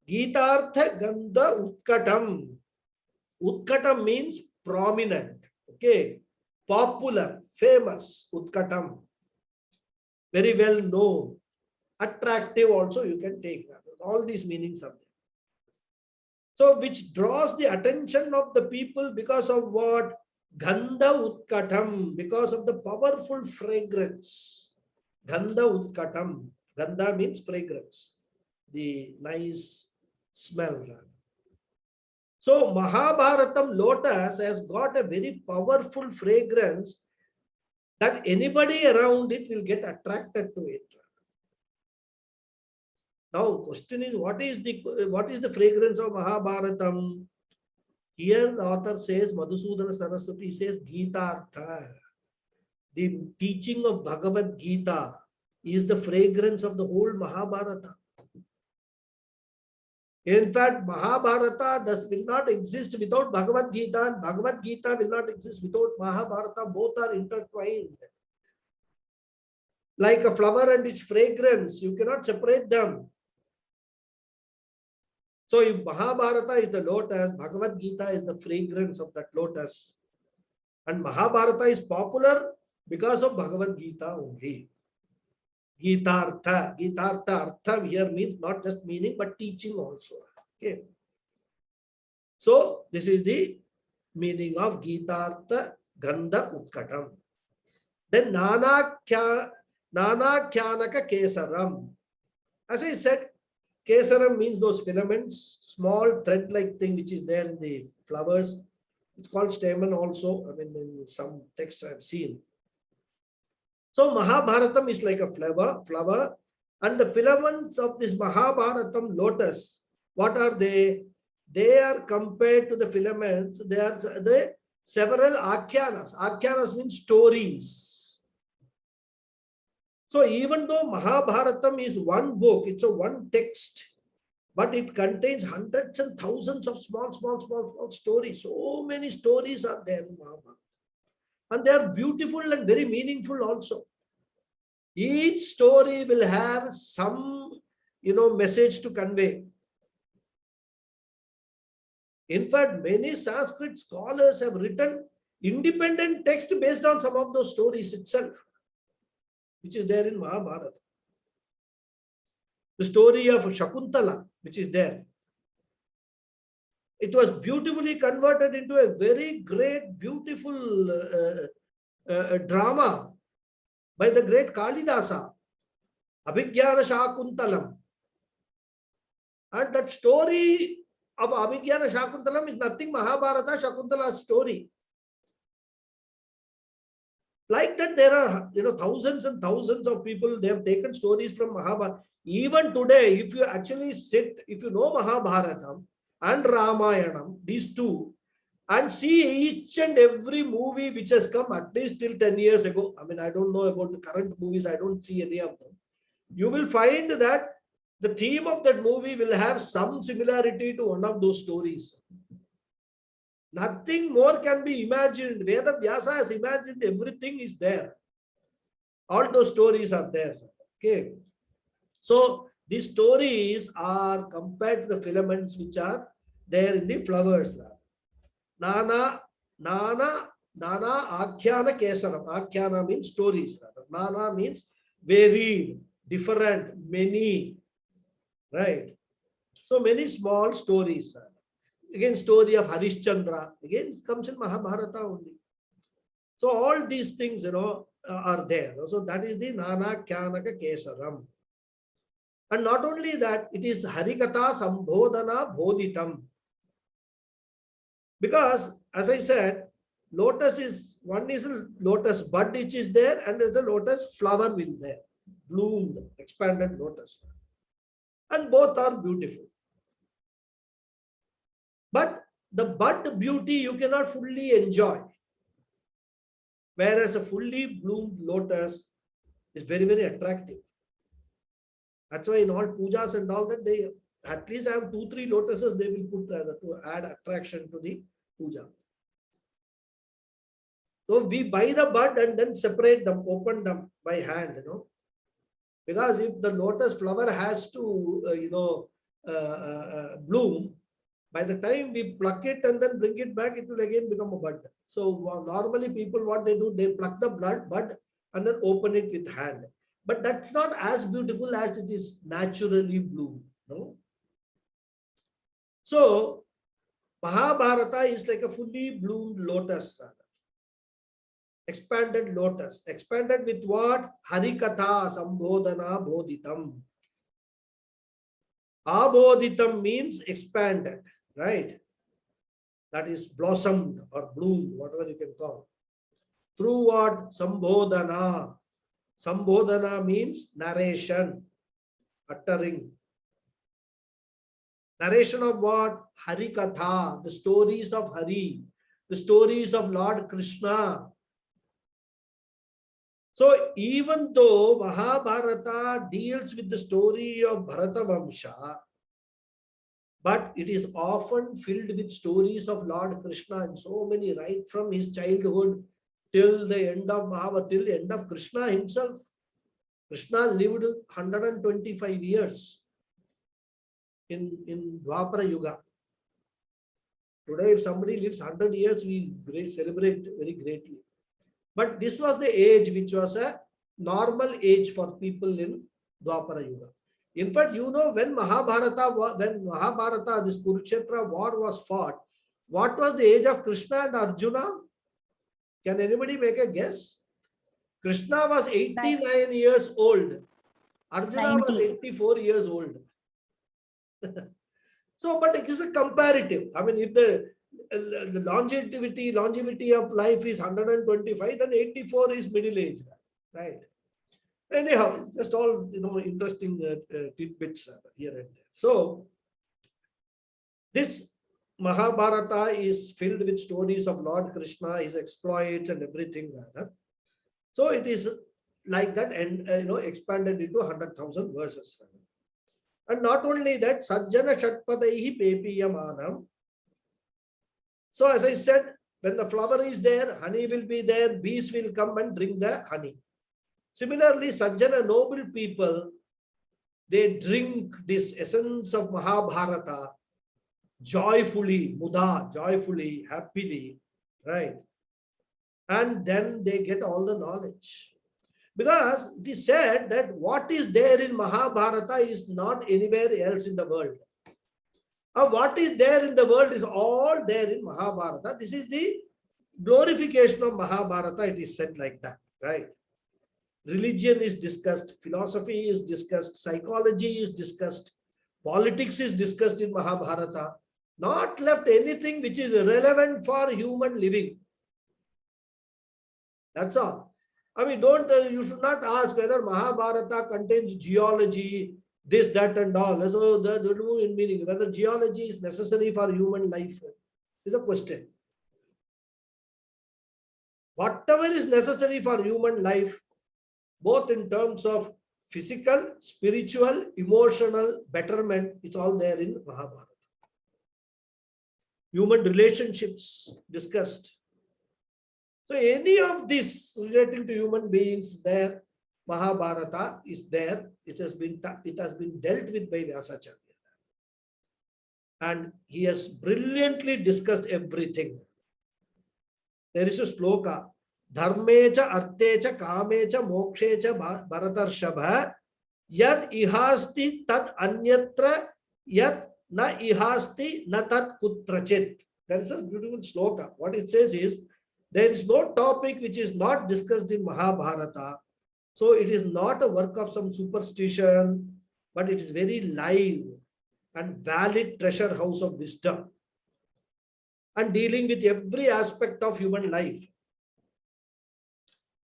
Gitartha Gandha Utkatam. Utkatam means prominent. Okay. Popular, famous, Utkatam. Very well known. Attractive also you can take that. All these meanings are there. So which draws the attention of the people because of what? Gandha Utkatam, because of the powerful fragrance. Gandha Utkatam. Gandha means fragrance. The nice smell. So Mahabharatam lotus has got a very powerful fragrance that anybody around it will get attracted to it. Now, question is, what is the fragrance of Mahabharatam? Here the author says, Madhusudana Saraswati says, Gita Artha. The teaching of Bhagavad Gita is the fragrance of the whole Mahabharata. In fact, Mahabharata will not exist without Bhagavad Gita, and Bhagavad Gita will not exist without Mahabharata. Both are intertwined. Like a flower and its fragrance, you cannot separate them. So if Mahabharata is the lotus, Bhagavad Gita is the fragrance of that lotus. And Mahabharata is popular because of Bhagavad Gita only. Gitartha. Gitartha, artha here means not just meaning but teaching also. Okay. So this is the meaning of Gitartha Gandha Utkatam. Then Nanakya Nana Kyanaka Kesaram. As I said, Kesaram means those filaments, small thread-like thing which is there in the flowers. It's called stamen also. I mean, in some texts I've seen. So Mahabharatam is like a flower, and the filaments of this Mahabharatam lotus, what are they? They are compared to the filaments. They are the several Akhyanas. Akhyanas means stories. So even though Mahabharatam is one book, it's a one text, but it contains hundreds and thousands of small stories. So many stories are there in Mahabharata. And they are beautiful and very meaningful also. Each story will have some, message to convey. In fact, many Sanskrit scholars have written independent text based on some of those stories itself, which is there in Mahabharata. The story of Shakuntala, which is there. It was beautifully converted into a very great, beautiful drama by the great Kalidasa, Abhigyana Shakuntalam. And that story of Abhigyana Shakuntalam is nothing Mahabharata Shakuntala's story. Like that, there are thousands and thousands of people, they have taken stories from Mahabharata. Even today, if you actually sit, if you know Mahabharatam and Ramayanam, these two, and see each and every movie which has come at least till 10 years ago. I mean, I don't know about the current movies, I don't see any of them. You will find that the theme of that movie will have some similarity to one of those stories. Nothing more can be imagined. Veda Vyasa has imagined everything is there. All those stories are there. Okay. So these stories are compared to the filaments which are there in the flowers. Nana Akhyana Kesaram. Akhyana means stories. Nana means varied, different, many. Right. So many small stories. Again, story of Harishchandra. Again, it comes in Mahabharata only. So all these things, are there. So that is the Nana Kyanaka Kesaram. And not only that, it is Harikatha Sambodhana Bodhitam. Because, as I said, lotus is, one is a lotus bud which is there, and there's a lotus flower will there. Bloomed, expanded lotus. And both are beautiful. But the bud beauty you cannot fully enjoy. Whereas a fully bloomed lotus is very, very attractive. That's why in all pujas and all that, they at least have 2-3 lotuses they will put to add attraction to the puja. So we buy the bud and then separate them, open them by hand, because if the lotus flower has to, bloom, by the time we pluck it and then bring it back, it will again become a bud. So normally people, what they do, they pluck the bud and then open it with hand. But that's not as beautiful as it is naturally bloomed. No? So Mahabharata is like a fully bloomed lotus. Expanded lotus. Expanded with what? Harikatha Sambodhana Bodhitam. Abodhitam means expanded, right? That is blossomed or bloomed, whatever you can call. Through what? Sambodhana. Sambodhana means narration, uttering. Narration of what? Harikatha, the stories of Hari, the stories of Lord Krishna. So even though Mahabharata deals with the story of Bharata Vamsha, but it is often filled with stories of Lord Krishna, and so many, right from his childhood till the end of Mahabharata, till the end of Krishna himself. Krishna lived 125 years in Dwapara Yuga. Today, if somebody lives 100 years, we celebrate very greatly. But this was the age which was a normal age for people in Dwapara Yuga. In fact, when Mahabharata, this Kurukshetra war was fought, what was the age of Krishna and Arjuna? Can anybody make a guess? Krishna was 89 years old. Arjuna was 90. 84 years old. So, but it is a comparative. I mean, if the longevity of life is 125, then 84 is middle age, right? Anyhow, just all interesting tidbits here and there. So, this Mahabharata is filled with stories of Lord Krishna, his exploits and everything rather. So it is like that, and expanded into 100,000 verses. And not only that, Sajjana Shatpadaihi Pepiyamanam. So as I said, when the flower is there, honey will be there, bees will come and drink the honey. Similarly, Sajjana noble people, they drink this essence of Mahabharata joyfully, muda, joyfully, happily, right? And then they get all the knowledge. Because it is said that what is there in Mahabharata is not anywhere else in the world. What is there in the world is all there in Mahabharata. This is the glorification of Mahabharata. It is said like that, right? Religion is discussed, philosophy is discussed, psychology is discussed, politics is discussed in Mahabharata. Not left anything which is relevant for human living. That's all. I mean, you should not ask whether Mahabharata contains geology, this, that, and all. So, the meaning, whether geology is necessary for human life is a question. Whatever is necessary for human life, both in terms of physical, spiritual, emotional betterment, it's all there in Mahabharata. Human relationships discussed. So any of this relating to human beings there, Mahabharata is there. It has been dealt with by Acharya. And he has brilliantly discussed everything. There is a sloka. Dharmecha, artecha, kamecha, mokshecha, bharatarshabha, yad ihasti tad anyatra, yad na ihasti na tad kutrachit. That is a beautiful sloka. What it says is, there is no topic which is not discussed in Mahabharata. So it is not a work of some superstition, but it is very live and valid treasure house of wisdom and dealing with every aspect of human life.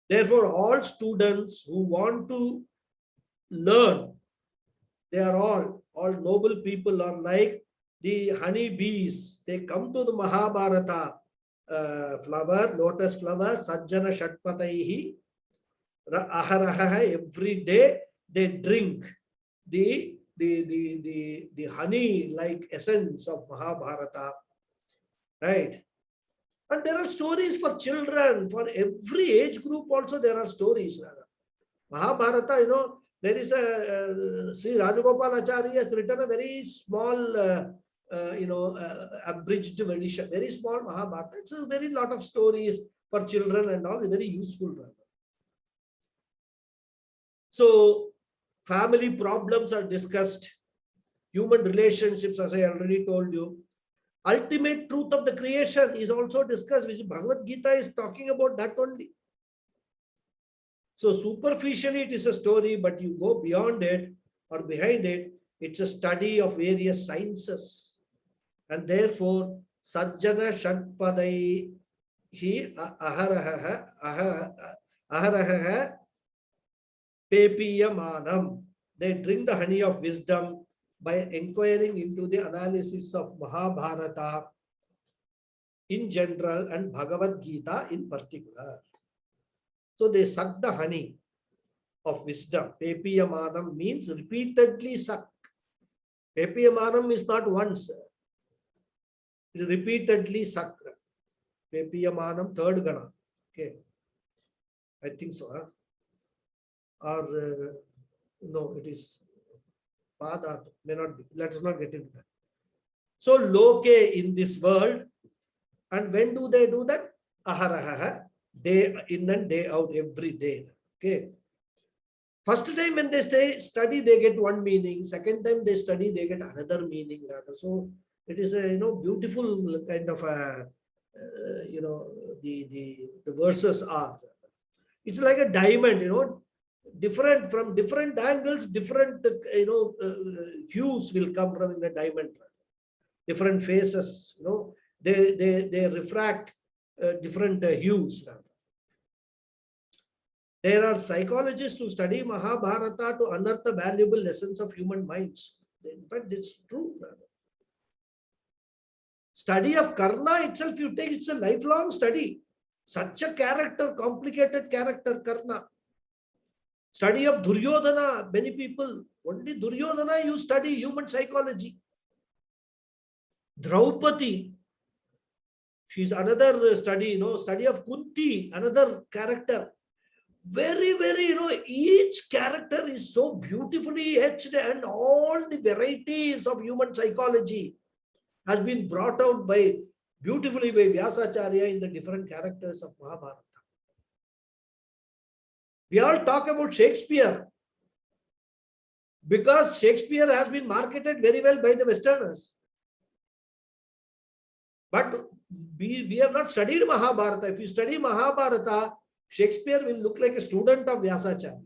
Therefore, all students who want to learn, they are all noble people are like the honey bees. They come to the Mahabharata flower, lotus flower, Sajjana Shatpataihi, Aharaha, every day they drink the honey like essence of Mahabharata, right? And there are stories for children, for every age group also there are stories. Mahabharata, there is a Sri Rajagopal Acharya has written a very small, abridged edition, very small Mahabharata. It's a very lot of stories for children and all, very useful. So, family problems are discussed, human relationships, as I already told you. Ultimate truth of the creation is also discussed, which Bhagavad Gita is talking about that only. So superficially it is a story, but you go beyond it or behind it, it's a study of various sciences. And therefore, Sajjana Shatpadai aharaha Pepiyamanam. They drink the honey of wisdom by inquiring into the analysis of Mahabharata in general and Bhagavad Gita in particular. So they suck the honey of wisdom. Pepiyamanam means repeatedly suck. Pepiyamanam is not once. Repeatedly suck. Pepiyamanam, third gana. Okay. I think so. Huh? Or no, it is Pada, may not be. Let us not get into that. So loke in this world, and when do they do that? Aharaha, day in and day out, every day. Okay. First time when they study, they get one meaning. Second time they study, they get another meaning rather. So it is a beautiful kind of a the verses are. It's like a diamond, different from different angles, different hues will come from in a diamond. Different faces, they refract different hues. There are psychologists who study Mahabharata to unearth the valuable lessons of human minds. In fact, it's true. Study of Karna itself, you take, it's a lifelong study. Such a character, complicated character, Karna. Study of Duryodhana, many people, only Duryodhana you study human psychology. Draupadi, she's another study, study of Kunti, another character. Very, very, each character is so beautifully etched, and all the varieties of human psychology has been brought out beautifully by Acharya in the different characters of Mahabharata. We all talk about Shakespeare because Shakespeare has been marketed very well by the Westerners. But we have not studied Mahabharata. If you study Mahabharata, Shakespeare will look like a student of Vyasacharya.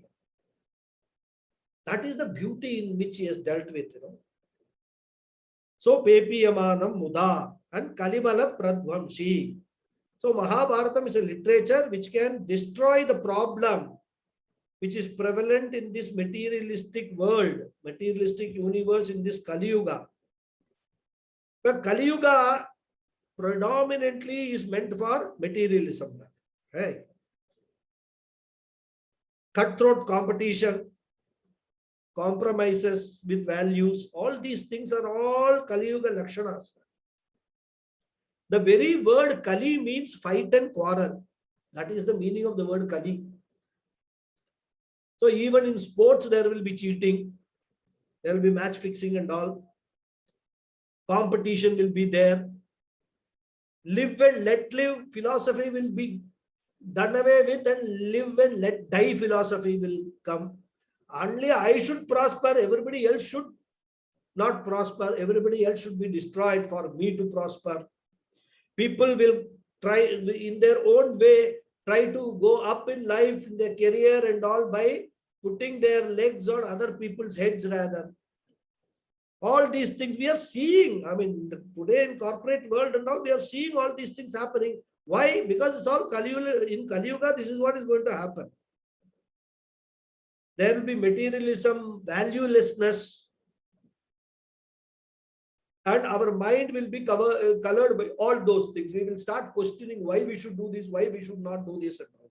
That is the beauty in which he has dealt with. So, Pepiyamanam Muda and Kalimala Pradvamshi. So, Mahabharatam is a literature which can destroy the problem which is prevalent in this materialistic world, materialistic universe in this Kali Yuga. But Kali Yuga predominantly is meant for materialism. Right? Cutthroat competition, compromises with values, all these things are all Kali Yuga Lakshanas. The very word Kali means fight and quarrel. That is the meaning of the word Kali. So even in sports, there will be cheating, there will be match fixing and all. Competition will be there. Live and let live philosophy will be done away with, and live and let die philosophy will come. Only I should prosper, everybody else should not prosper, everybody else should be destroyed for me to prosper. People will try in their own way, try to go up in life, in their career and all, by putting their legs on other people's heads rather. All these things we are seeing. I mean, today in corporate world and all, we are seeing all these things happening. Why? Because it's all Kali Yuga. In Kali Yuga, this is what is going to happen. There will be materialism, valuelessness, and our mind will be colored by all those things. We will start questioning why we should do this, why we should not do this and all.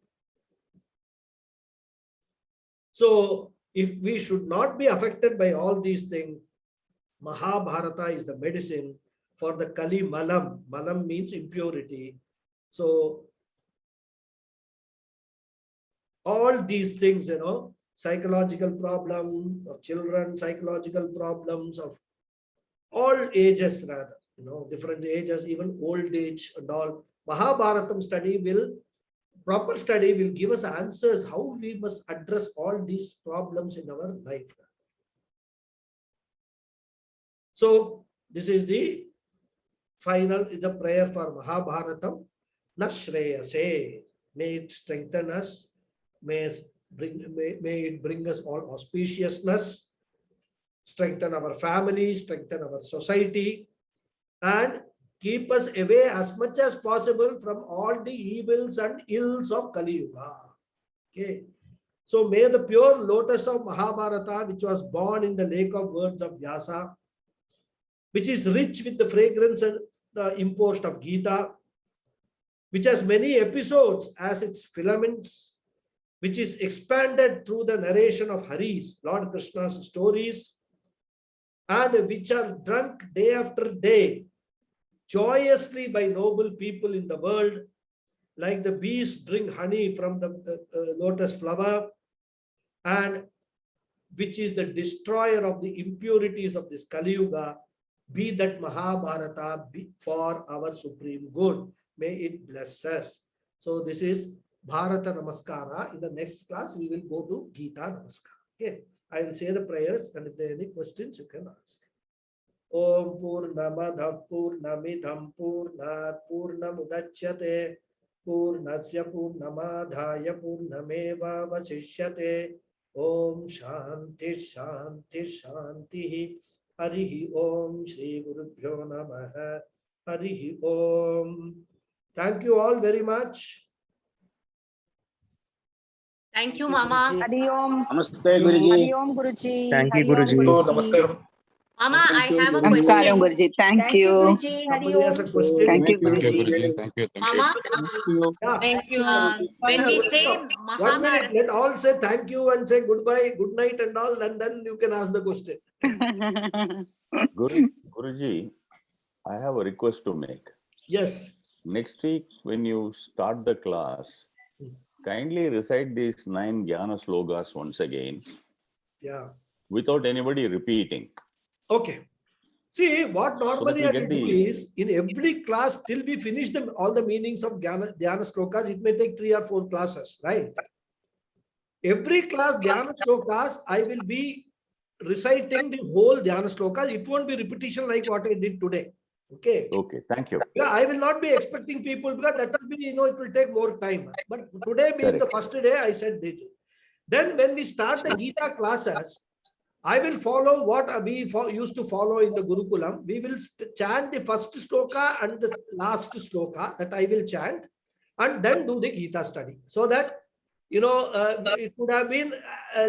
So, if we should not be affected by all these things, Mahabharata is the medicine for the Kali Malam. Malam means impurity. So, all these things, psychological problem of children, psychological problems of all ages rather, different ages, even old age and all. Mahabharatam proper study will give us answers how we must address all these problems in our life. So this is the prayer for Mahabharatam. Nashreyase. May it strengthen us. May it bring us all auspiciousness, strengthen our family, strengthen our society, and keep us away as much as possible from all the evils and ills of Kali Yuga. Okay. So may the pure lotus of Mahabharata, which was born in the lake of words of Vyasa, which is rich with the fragrance and the import of Gita, which has many episodes as its filaments, which is expanded through the narration of Hari's, Lord Krishna's stories, and which are drunk day after day, joyously by noble people in the world, like the bees drink honey from the lotus flower, and which is the destroyer of the impurities of this Kali Yuga, be that Mahabharata for our supreme good. May it bless us. So this is Bharata Namaskara. In the next class, we will go to Gita Namaskara. Okay. I will say the prayers, and if there are any questions, you can ask. Om Purnamadav Purnamidham Purnat Purnamudachyate Purnasya Purnamadhaya Purnameva Vasishyate. Om Shanti Shanti Shanti. Harihi Om Shri Gurubhyo Namaha. Harihi Om. Thank you all very much. Thank you, Mama. Hari Om. Namaste, Guruji. Hari Om, Guruji. Thank you, Hari Om, Guruji. Namaskaram. Mama, I have a Namaskaram, question. Guruji. Thank you. Guruji. Hari Somebody has a Om. question. Thank you, Thank you, Guruji. Guruji. Thank you. Thank you. Mama, Yeah. Thank you. when we say One minute, Mahabharata, let all say thank you and say goodbye, good night and all, and then you can ask the question. Guruji, I have a request to make. Yes. Next week, when you start the class, kindly recite these 9 Jnana slogas once again, Yeah. without anybody repeating. Okay. See, what normally we I get will do the- is, in every class, till we finish them, all the meanings of Dhyana slokas, it may take 3 or 4 classes, right? Every class, Dhyana slokas, I will be reciting the whole Dhyana slokas. It won't be repetition like what I did today. Okay. Okay, thank you. Yeah, I will not be expecting people because that will be, it will take more time. But today being the first day, I said this. Then when we start the Gita classes, I will follow what we used to follow in the Gurukulam. We will chant the first sloka and the last sloka that I will chant, and then do the Gita study. So that, it would have been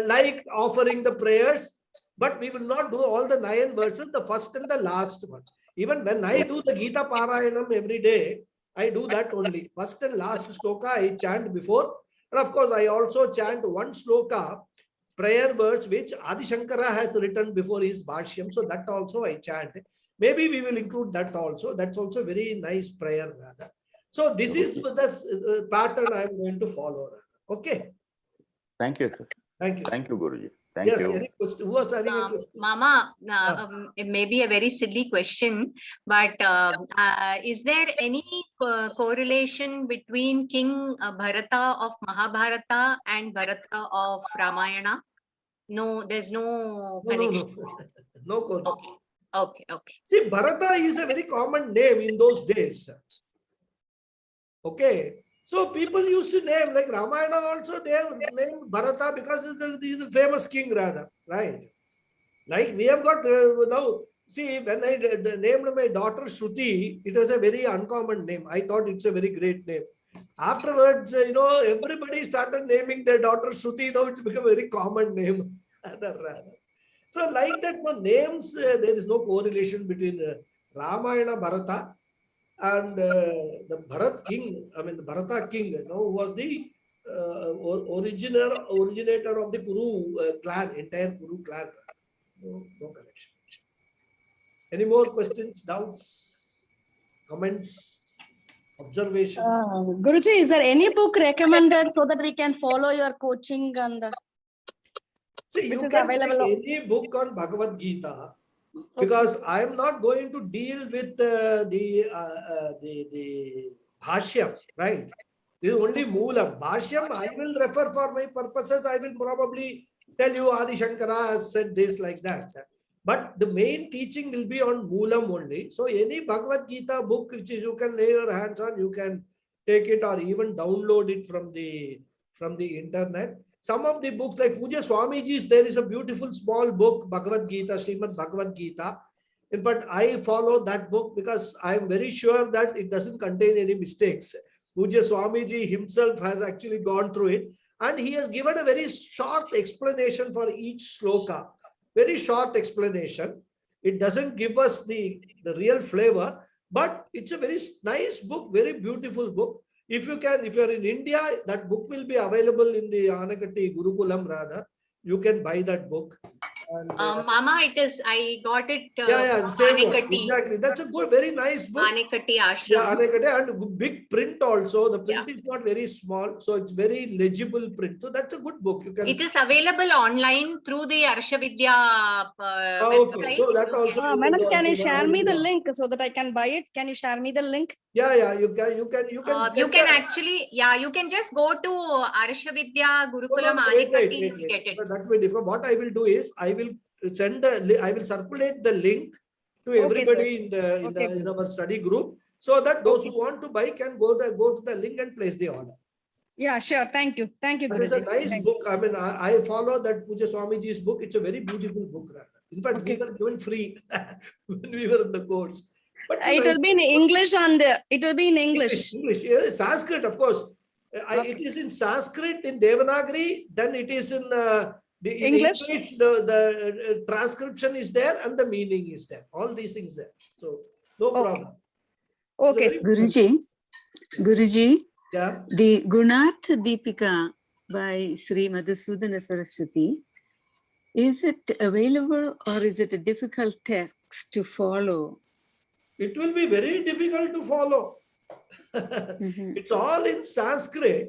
like offering the prayers, but we will not do all the 9 verses, the first and the last one. Even when I do the Gita Parayanam every day, I do that only. First and last sloka I chant before. And of course, I also chant one sloka, prayer verse, which Adi Shankara has written before his Bhashyam. So that also I chant. Maybe we will include that also. That's also a very nice prayer. Rather. So this is the pattern I am going to follow. Okay. Thank you, sir. Thank you. Thank you, Guruji. Thank Yes, you. any question? Who was having a question? Mama, it may be a very silly question, but is there any correlation between King Bharata of Mahabharata and Bharata of Ramayana? No, there's no connection. No correlation. Okay. See, Bharata is a very common name in those days. Okay. So people used to name, like Ramayana also, they have named Bharata because he's the famous king rather, right? Like we have got now, see, when I named my daughter Shruti, it was a very uncommon name. I thought it's a very great name. Afterwards, everybody started naming their daughter Shruti. Now it's become a very common name. So like that, names, there is no correlation between Ramayana, Bharata, and the Bharat king, the Bharata king, who was the originator of the Kuru clan, entire Kuru clan. No connection. Any more questions, doubts, comments, observations? Guruji, is there any book recommended so that we can follow your coaching and See, you which is can take available? any book on Bhagavad Gita, because I am not going to deal with the Bhashyam, right? This is only Moolam. Bhashyam, I will refer for my purposes. I will probably tell you Adi Shankara has said this like that. But the main teaching will be on Moolam only. So any Bhagavad Gita book which is you can lay your hands on, you can take it or even download it from the internet. Some of the books like Puja Swamiji's, there is a beautiful small book, Bhagavad Gita, Srimad Bhagavad Gita. In fact, I follow that book because I am very sure that it doesn't contain any mistakes. Puja Swamiji himself has actually gone through it, and he has given a very short explanation for each sloka. Very short explanation. It doesn't give us the real flavor, but it's a very nice book, very beautiful book. If you are in India, that book will be available in the Aavignidhi Gurukulam rather. You can buy that book. And, Mama, I got it. Same one. Aavignidhi. Exactly. That's a good, very nice book. Aavignidhi Ashram. Yeah, Aavignidhi, and big print also. The print is not very small, so it's very legible print. So that's a good book. You can. It is available online through the Arshavidya Okay. website. So that also. Madam, can you share me the link so that I can buy it? Can you share me the link? Yeah, you can. You can actually, you can just go to Arshavidya Gurukulam Aavignidhi, you will get it. That way different. What I will do is I will circulate the link to everybody in our study group, so that those who want to buy can go to the link and place the order. Yeah, sure. Thank you. Thank you, But it's a Guruji. nice Thank book. I mean, I follow that Puja Swamiji's book. It's a very beautiful book, rather. In fact, we Okay. were given free when we were in the course. But it's a It nice will be in book. English it will be in English. English, yeah, Sanskrit, of course. Okay. It is in Sanskrit, in Devanagari, then it is in English? English. The transcription is there and the meaning is there. All these things there. So no Okay. problem. Okay. It's a very- Guruji, Yeah. the Gunarth Deepika by Sri Madhusudana Saraswati, is it available or is it a difficult text to follow? It will be very difficult to follow. It's all in Sanskrit,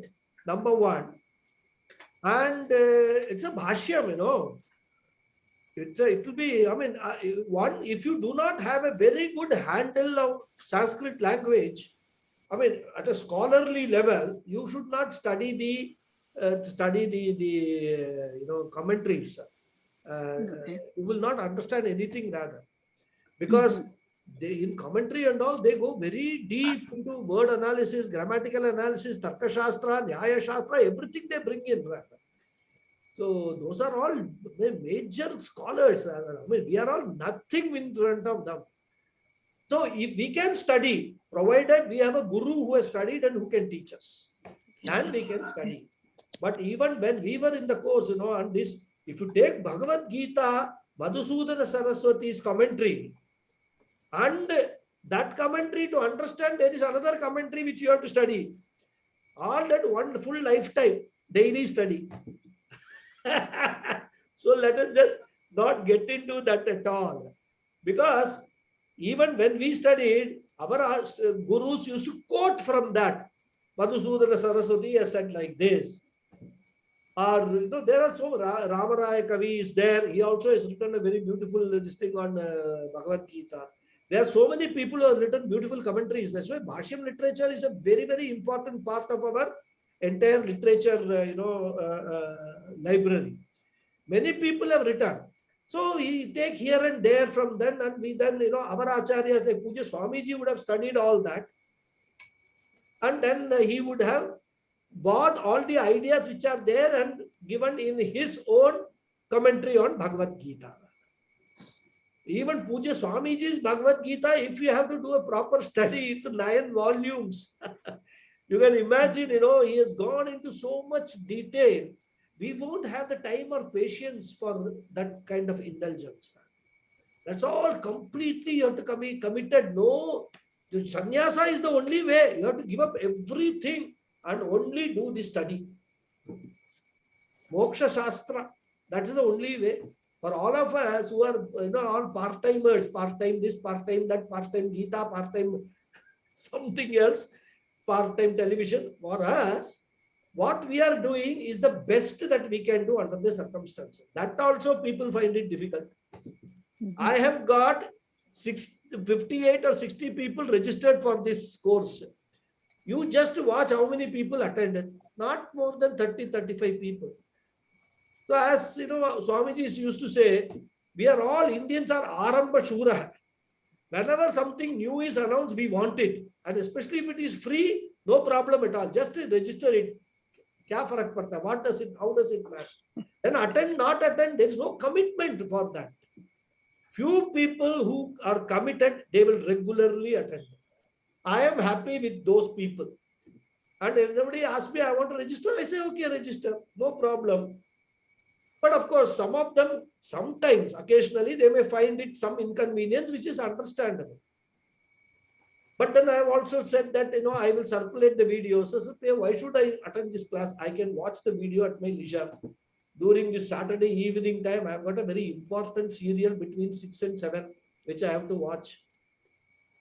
number one. And it's a bhashyam, you know. It will be, I mean, one, if you do not have a very good handle of Sanskrit language, I mean, at a scholarly level, you should not study the commentaries. Okay. You will not understand anything rather, because in commentary and all, they go very deep into word analysis, grammatical analysis, Tarka Shastra, Nyaya Shastra, everything they bring in rather. So those are all major scholars. I mean, we are all nothing in front of them. So if we can study, provided we have a guru who has studied and who can teach us, then we can study. But even when we were in the course, on this, if you take Bhagavad Gita, Madhusudana Saraswati's commentary, and that commentary to understand, there is another commentary which you have to study. All that one full lifetime, daily study. So let us just not get into that at all. Because even when we studied, our gurus used to quote from that. Madhusudana Saraswati has said like this. Or, there are so Ramaraya Kavi is there. He also has written a very beautiful thing on Bhagavad Gita. There are so many people who have written beautiful commentaries. That's why Bhashyam literature is a very, very important part of our entire literature, library. Many people have written. So we take here and there from then, and we then, our Acharyas like Puja Swamiji would have studied all that. And then he would have bought all the ideas which are there and given in his own commentary on Bhagavad Gita. Even Puja Swamiji's Bhagavad Gita, if you have to do a proper study, it's 9 volumes. You can imagine, he has gone into so much detail. We won't have the time or patience for that kind of indulgence. That's all completely you have to be committed. No, the sannyasa is the only way. You have to give up everything and only do the study. Moksha Shastra, that is the only way. For all of us who are all part-timers, part-time this, part-time that, part-time Gita, part-time something else, part-time television, for us, what we are doing is the best that we can do under the circumstances. That also people find it difficult. I have got 58 or 60 people registered for this course. You just watch how many people attended. Not more than 30, 35 people. So as Swamiji used to say, we are all Indians are Aramba Shura. Whenever something new is announced, we want it. And especially if it is free, no problem at all. Just register it. What does it, how does it matter? Then attend, not attend, there is no commitment for that. Few people who are committed, they will regularly attend. I am happy with those people. And everybody asks me, I want to register. I say, okay, register. No problem. But of course, some of them, sometimes, occasionally, they may find it some inconvenience, which is understandable. But then I have also said that, I will circulate the videos. So why should I attend this class? I can watch the video at my leisure. During this Saturday evening time, I have got a very important serial between 6 and 7, which I have to watch.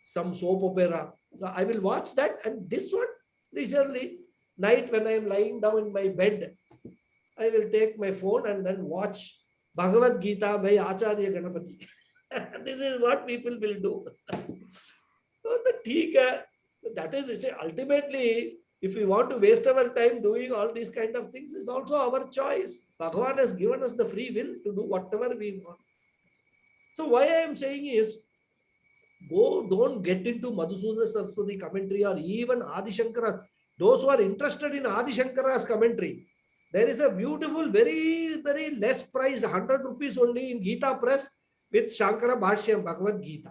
Some soap opera. So I will watch that, and this one, leisurely, night when I am lying down in my bed, I will take my phone and then watch Bhagavad Gita by Acharya Ganapathy. This is what people will do. So that is, ultimately, if we want to waste our time doing all these kind of things, is also our choice. Bhagavan has given us the free will to do whatever we want. So why I am saying is, don't get into Madhusudana Saraswati commentary or even Adi Shankara. Those who are interested in Adi Shankara's commentary, there is a beautiful, very, very less price, 100 rupees only in Gita Press with Shankara Bhashyam, Bhagavad Gita.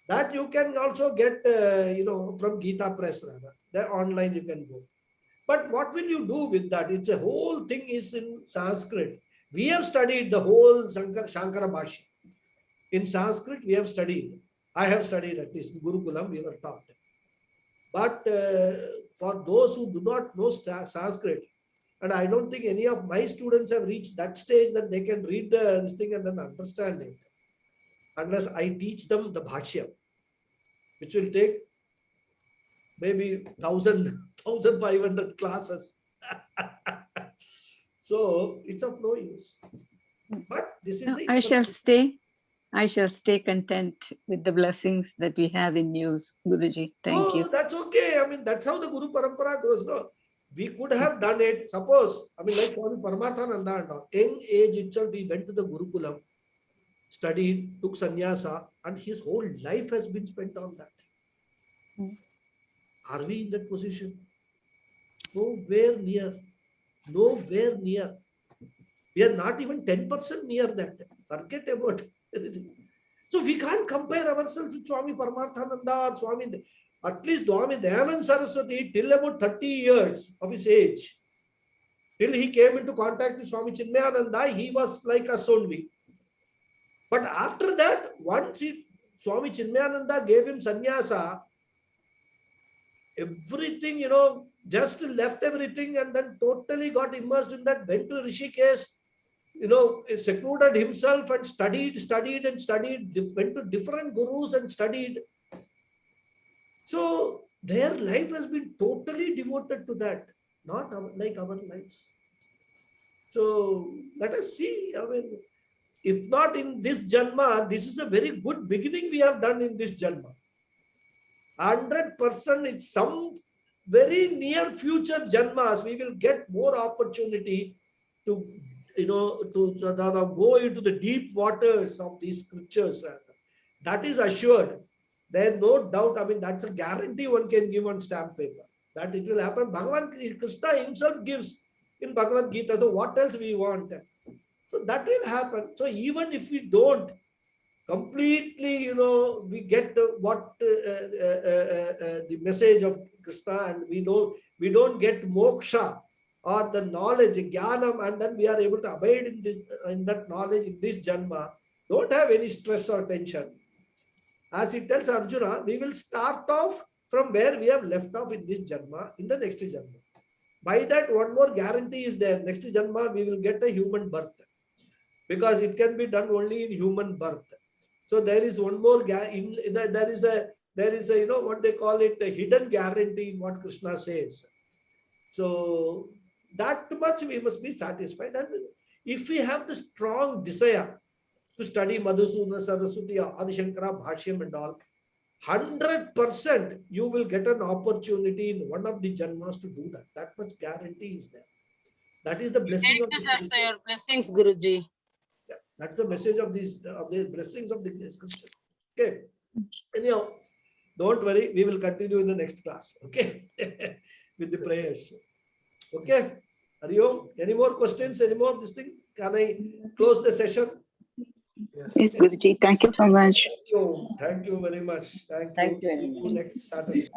That you can also get, from Gita Press rather. The online you can go. But what will you do with that? It's a whole thing is in Sanskrit. We have studied the whole Shankara Bhashyam. In Sanskrit, we have studied. I have studied at least Gurukulam, we were taught. But for those who do not know Sanskrit, and I don't think any of my students have reached that stage that they can read this thing and then understand it, unless I teach them the Bhashyam, which will take maybe 1,500 classes. So it's of no use. But this is No, the I shall stay content with the blessings that we have in news, Guruji. Thank you. That's okay. I mean, that's how the Guru Parampara goes. No, we could have done it. Suppose, I mean, like Swami Paramarthananda and all, young age itself, he went to the Gurukulam, studied, took sannyasa, and his whole life has been spent on that. Are we in that position? Nowhere near. Nowhere near. We are not even 10% near that. Forget about anything. So we can't compare ourselves with Swami Paramarthananda or Swami, at least Swami Dayananda Saraswati, till about 30 years of his age. Till he came into contact with Swami Chinmayananda, he was like us only. But after that, once Swami Chinmayananda gave him sannyasa, everything, just left everything and then totally got immersed in that, went to Rishikesh, secluded himself and studied, went to different gurus and studied. So their life has been totally devoted to that, not like our lives. So let us see. I mean, if not in this Janma, this is a very good beginning we have done in this Janma. 100% it's some very near future Janmas, we will get more opportunity to go into the deep waters of these scriptures. That is assured. There is no doubt. I mean, that's a guarantee one can give on stamp paper that it will happen. Bhagavan Krishna himself gives in Bhagavad Gita. So what else we want? So that will happen. So even if we don't completely, we get the message of Krishna, and we don't get moksha or the knowledge, jnanam, and then we are able to abide in that knowledge in this Janma. Don't have any stress or tension. As he tells Arjuna, we will start off from where we have left off in this Janma, in the next Janma. By that, one more guarantee is there. Next Janma, we will get a human birth, because it can be done only in human birth. So there is one more, there is a what they call it, a hidden guarantee in what Krishna says. So that much we must be satisfied. And if we have the strong desire to study Madhusudana Saraswati, Adi Shankara Bhashyam and all, 100% you will get an opportunity in one of the Janmas to do that. That much guarantee is there. That is the blessing of That's your blessings, Guruji. Yeah, that's the message of these the blessings of the scripture. Okay. Anyhow, don't worry, we will continue in the next class. Okay. With the prayers. Okay. Hariom, any more questions? Any more this thing? Can I close the session? Yes, Guruji. Thank you so much. Thank you very much. Thank you. Thank you very See you much. next Saturday.